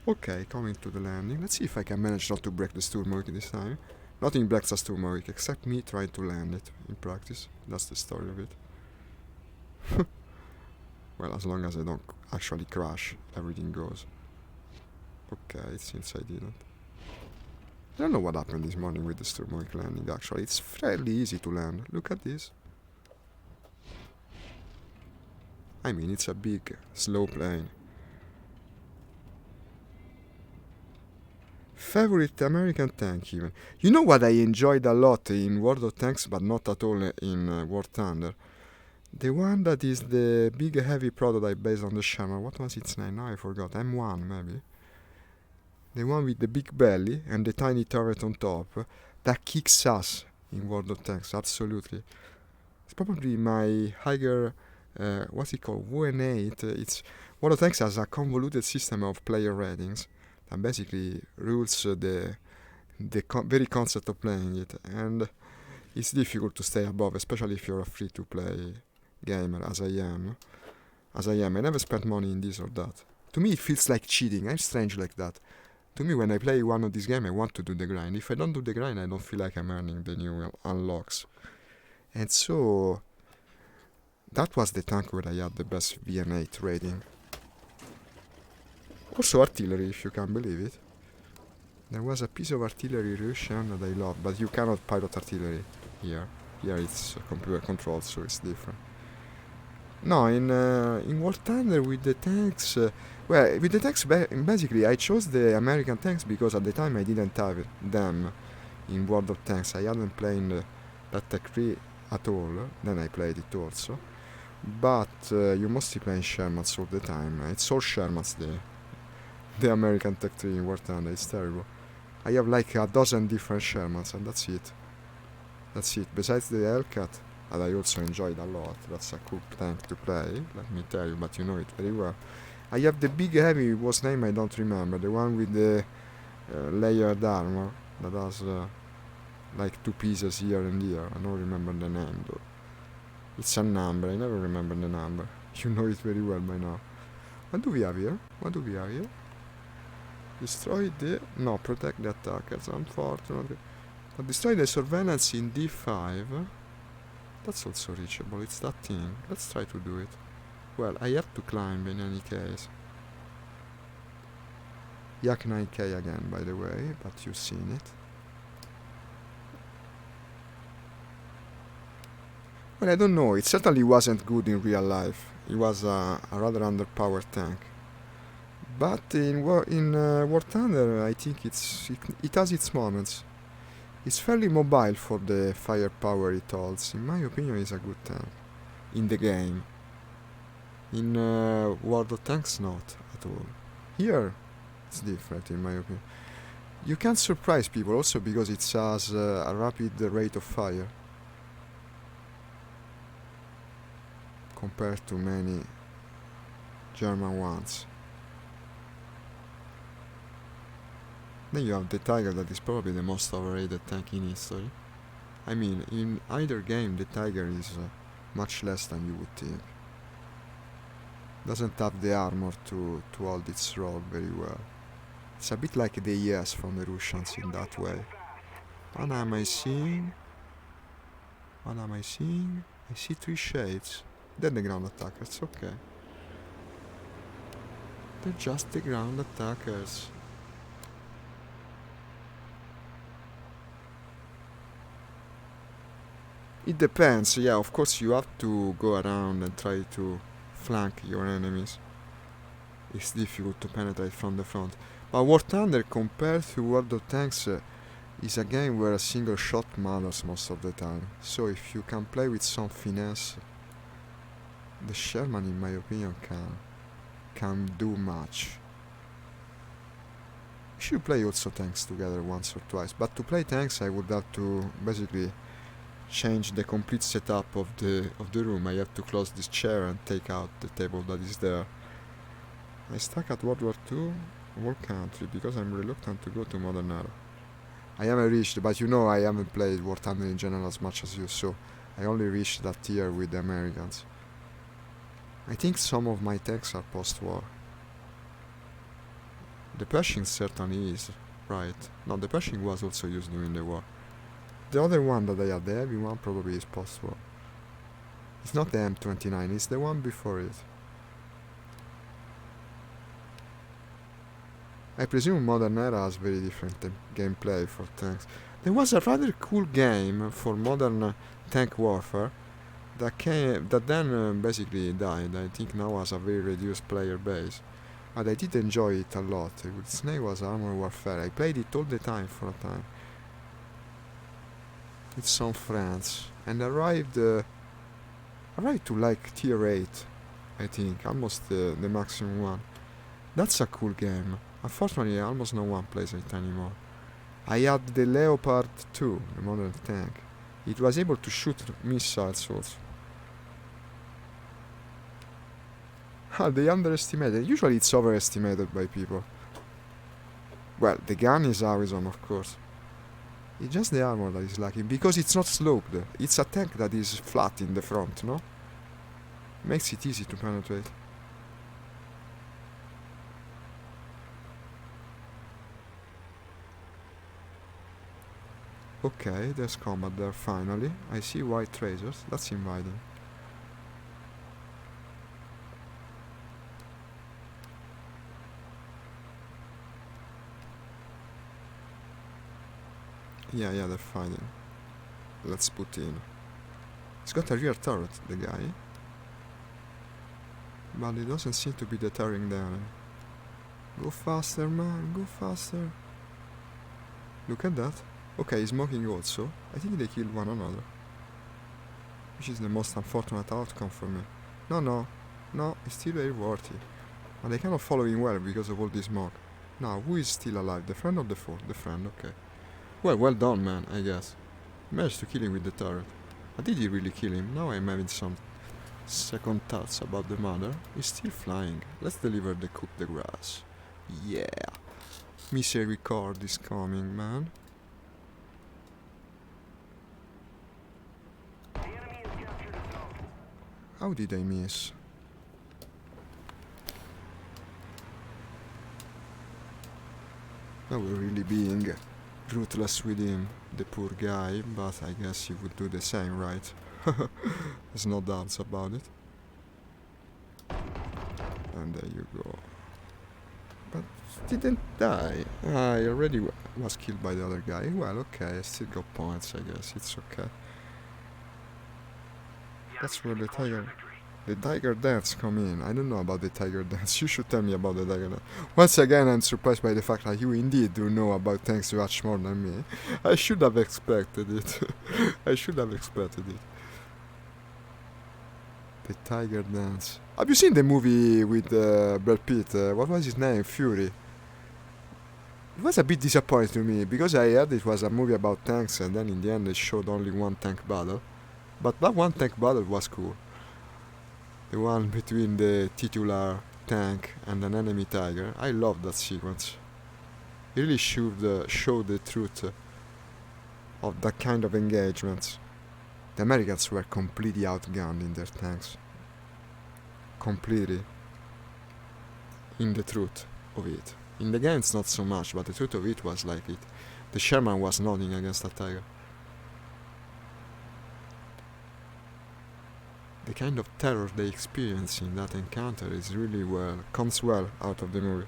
Okay, coming to the landing. Let's see if I can manage not to break the Sturmweg this time. Nothing breaks a Sturmweg except me trying to land it in practice. That's the story of it. Well, as long as I don't actually crash, everything goes. Okay, it seems I didn't. I don't know what happened this morning with the Sturmweg landing, actually. It's fairly easy to land. Look at this. I mean, it's a big, slow plane. Favorite American tank, even. You know what I enjoyed a lot in World of Tanks, but not at all in War Thunder? The one that is the big, heavy prototype based on the Shammer. What was its name? Now I forgot. M1, maybe. The one with the big belly and the tiny turret on top, that kicks ass in World of Tanks, absolutely. It's probably my higher, what's it called, WN8. It's World of Tanks has a convoluted system of player ratings that basically rules the very concept of playing it, and it's difficult to stay above, especially if you're a free-to-play gamer, as I am. I never spent money in this or that. To me, it feels like cheating. I'm strange like that. To me, when I play one of these games, I want to do the grind. If I don't do the grind, I don't feel like I'm earning the new unlocks. And so, that was the tank where I had the best VN8 rating. Also artillery, if you can believe it. There was a piece of artillery Russian that I love, but you cannot pilot artillery here. Here it's computer controlled, so it's different. No, in War Thunder with the tanks. Well, with the tanks, basically, I chose the American tanks because at the time I didn't have them in World of Tanks. I hadn't played that Tech 3 at all. Then I played it also. But you mostly play in Shermans all the time. It's all Shermans, the American Tech 3 in War Thunder. It's terrible. I have like a dozen different Shermans, and that's it. That's it. Besides the Hellcat, that I also enjoyed a lot. That's a cool tank to play, let me tell you, but you know it very well. I have the big heavy, whose name I don't remember, the one with the layered armor that has like two pieces here and here. I don't remember the name though. It's a number, I never remember the number. You know it very well by now. What do we have here? What do we have here? Destroy the... No, protect the attackers, unfortunately. But destroy the surveillance in D5. That's also reachable, it's that thing. Let's try to do it. Well, I have to climb in any case. Yak 9K again, by the way, but you've seen it. Well, I don't know, it certainly wasn't good in real life. It was a rather underpowered tank. But in War Thunder, I think it has its moments. It's fairly mobile for the firepower it holds. In my opinion, it's a good tank. In the game. In World of Tanks, not at all. Here, it's different in my opinion. You can surprise people also because it has a rapid rate of fire. Compared to many German ones. Then you have the Tiger, that is probably the most overrated tank in history. I mean, in either game the Tiger is much less than you would think. Doesn't have the armor to hold its role very well. It's a bit like the ES from the Russians in that way. What am I seeing? What am I seeing? I see three shades. They're the ground attackers, okay. They're just the ground attackers. It depends, yeah, of course you have to go around and try to flank your enemies. It's difficult to penetrate from the front. But War Thunder, compared to World of Tanks, is a game where a single shot matters most of the time. So if you can play with some finesse, the Sherman, in my opinion, can do much. We should play also tanks together once or twice, but to play tanks I would have to basically change the complete setup of the room. I have to close this chair and take out the table that is there. I stuck at World War II, War Country, because I'm reluctant to go to Modern Era. I haven't reached, but you know I haven't played War Thunder in general as much as you, so I only reached that tier with the Americans. I think some of my tanks are post-war. The Pershing certainly is, right. No, the Pershing was also used during the war. The other one that I had, the heavy one, probably is post-war. It's not the M29, it's the one before it. I presume Modern Era has very different gameplay for tanks. There was a rather cool game for modern tank warfare that then basically died. I think now has a very reduced player base. But I did enjoy it a lot. Its name was Armor Warfare. I played it all the time for a time. With some friends. And arrived to like tier 8, I think. Almost the maximum one. That's a cool game. Unfortunately, almost no one plays it anymore. I had the Leopard 2, the modern tank. It was able to shoot missiles also. They underestimated. Usually it's overestimated by people. Well, the gun is always on, of course. It's just the armor that is lacking, because it's not sloped. It's a tank that is flat in the front, no? Makes it easy to penetrate. Okay, there's combat there finally. I see white tracers. That's inviting. Yeah, they're fighting. Let's put in. He's got a rear turret, the guy. but it doesn't seem to be deterring them. Go faster, man, go faster. Look at that. Okay, he's smoking also. I think they killed one another. Which is the most unfortunate outcome for me. No, it's still very worthy. And I cannot follow him well because of all this smoke. Now, who is still alive? The friend or the foe? The friend, okay. Well done, man, I guess. Managed to kill him with the turret. But did he really kill him? Now I'm having some second thoughts about the mother. He's still flying. Let's deliver the coup de grace. Yeah. Misericord is coming, man. The enemy has captured a zone. How did I miss? Now we're really being ruthless with him, the poor guy, but I guess he would do the same, right? There's no doubts about it. And there you go. But didn't die. I already was killed by the other guy. Well, okay, I still got points, I guess. It's okay. That's where the tiger dance come in. I don't know about the tiger dance. You should tell me about the tiger dance. Once again, I'm surprised by the fact that you indeed do know about tanks much more than me. I should have expected it. I should have expected it. The tiger dance. Have you seen the movie with Brad Pitt? What was his name? Fury. It was a bit disappointing to me because I heard it was a movie about tanks and then in the end they showed only one tank battle. But that one tank battle was cool. The one between the titular tank and an enemy tiger. I loved that sequence. It really showed the truth of that kind of engagement. The Americans were completely outgunned in their tanks. Completely. In the truth of it. In the games not so much, but the truth of it was like it. The Sherman was nothing against that tiger. The kind of terror they experience in that encounter is really comes well out of the movie.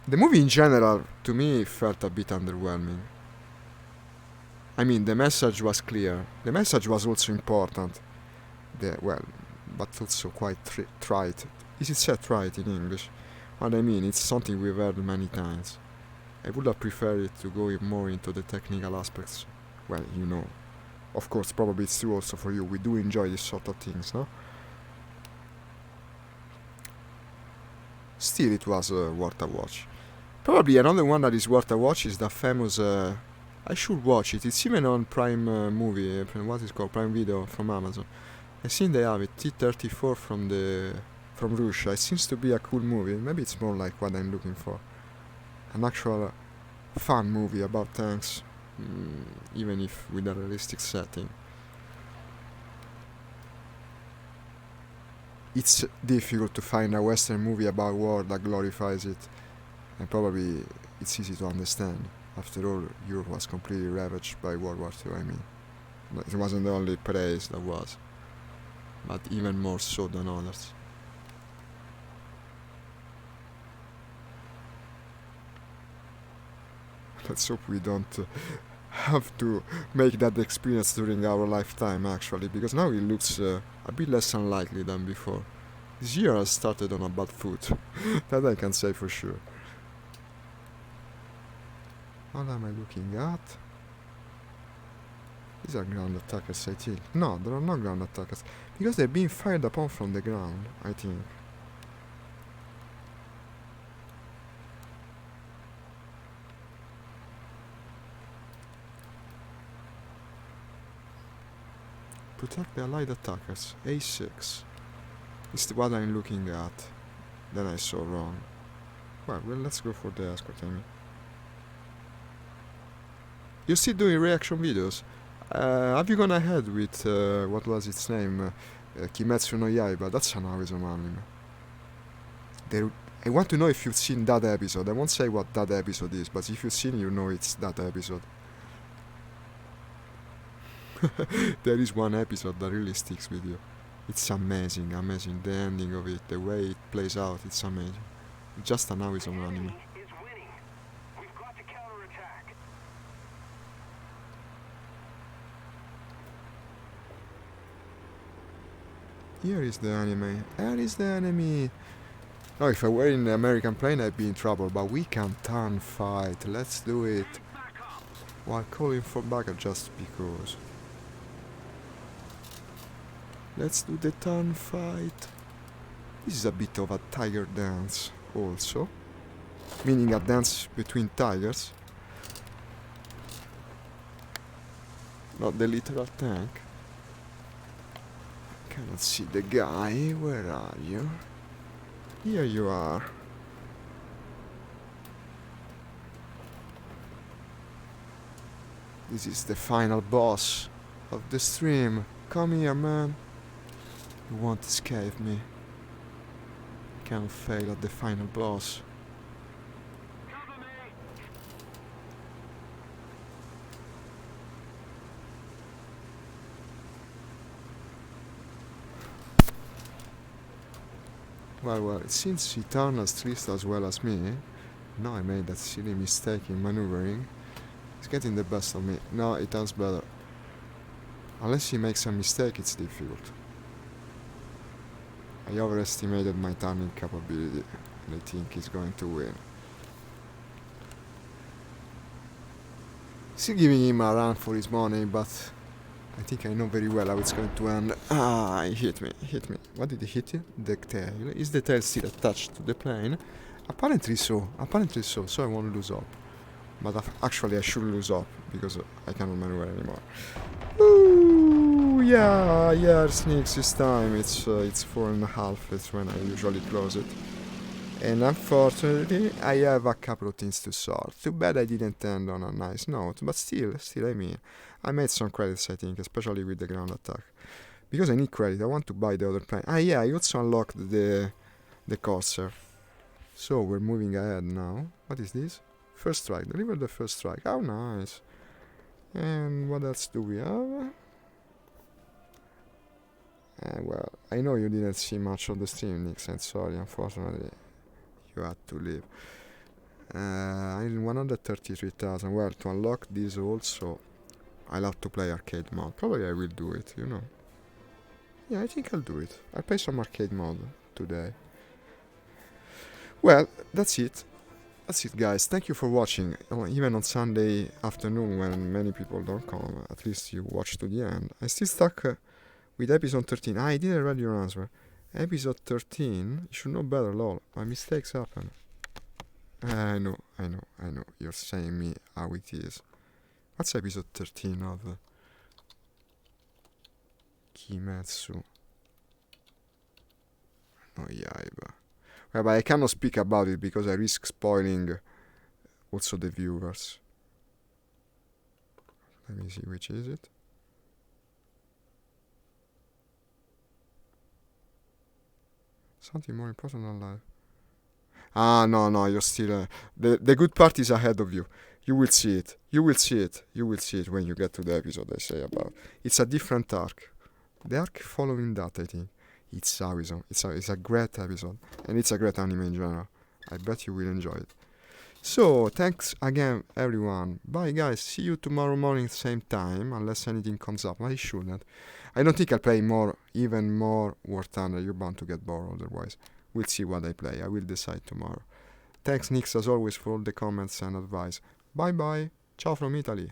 The movie in general, to me, felt a bit underwhelming. I mean, the message was clear. The message was also important. But also quite trite. Is it said trite in English? What I mean, it's something we've heard many times. I would have preferred it to go more into the technical aspects. Well, you know. Of course, probably it's true also for you. We do enjoy this sort of things, no? Still, it was worth a watch. Probably another one that is worth a watch is the famous... I should watch it. It's even on Prime Movie. What is it called? Prime Video from Amazon. I think they have it. T-34 from Russia. It seems to be a cool movie. Maybe it's more like what I'm looking for. An actual fun movie about tanks. Even if with a realistic setting. It's difficult to find a Western movie about war that glorifies it, and probably it's easy to understand. After all, Europe was completely ravaged by World War II, I mean. It wasn't the only praise that was, but even more so than others. Let's hope we don't have to make that experience during our lifetime, actually, because now it looks a bit less unlikely than before. This year has started on a bad foot, that I can say for sure. What am I looking at? These are ground attackers, I think. No, there are no ground attackers, because they're being fired upon from the ground, I think. Protect the allied attackers. A6. It's what I'm looking at. Then I saw wrong. Well, let's go for the escort, I mean. You're still doing reaction videos? Have you gone ahead with, what was its name? Kimetsu no Yaiba? That's an awesome anime. I want to know if you've seen that episode. I won't say what that episode is, but if you've seen, you know it's that episode. There is one episode that really sticks with you. It's amazing. The ending of it, the way it plays out, it's amazing. It's just an awesome anime. Is winning. We've got to counterattack. Here is the enemy. Here is the enemy. No, if I were in the American plane, I'd be in trouble. But we can turn fight. Let's do it. While calling for backup just because. Let's do the turn fight. This is a bit of a tiger dance also. Meaning a dance between tigers. Not the literal tank. Cannot see the guy. Where are you? Here you are. This is the final boss of the stream. Come here, man. You won't escape me. Can't fail at the final boss. Well, since he turned at least as well as me, now I made that silly mistake in maneuvering. He's getting the best of me. Now he turns better. Unless he makes a mistake, it's difficult. I overestimated my turning capability, and I think he's going to win. Still giving him a run for his money, but I think I know very well how it's going to end. Ah, he hit me. What did he hit you? The tail. Is the tail still attached to the plane? Apparently so, so I won't lose up. But actually I should lose up, because I cannot maneuver anymore. Ooh, yeah, sneaks this time. It's 4.5, it's when I usually close it. And unfortunately, I have a couple of things to sort. Too bad I didn't end on a nice note, but still, I mean, I made some credits, I think, especially with the ground attack. Because I need credit, I want to buy the other plane. Ah, yeah, I also unlocked the Corsair. So, we're moving ahead now. What is this? First strike, deliver the first strike. How nice. And what else do we have? Well, I know you didn't see much of the stream, Nix, and sorry, unfortunately. You had to leave. In 133,000. Well, to unlock this also, I'll have to play arcade mode. Probably I will do it, you know. Yeah, I think I'll do it. I'll play some arcade mode today. Well, that's it. That's it, guys. Thank you for watching. Even on Sunday afternoon when many people don't come, at least you watch to the end. I still stuck with episode 13. I didn't read your answer. Episode 13? You should know better, lol. My mistakes happen. I know. You're saying me how it is. What's episode 13 of Kimetsu no Yaiba? Well, but I cannot speak about it because I risk spoiling also the viewers. Let me see, which is it? Something more important than life. Ah, no, you're still... the good part is ahead of you. You will see it. You will see it when you get to the episode I say about. It's a different arc. The arc following that, I think. It's awesome. It's a great episode. And it's a great anime in general. I bet you will enjoy it. So, thanks again, everyone. Bye, guys. See you tomorrow morning, same time, unless anything comes up. I shouldn't. I don't think I'll play even more War Thunder. You're bound to get bored otherwise. We'll see what I play. I will decide tomorrow. Thanks, Nix, as always, for all the comments and advice. Bye-bye. Ciao from Italy.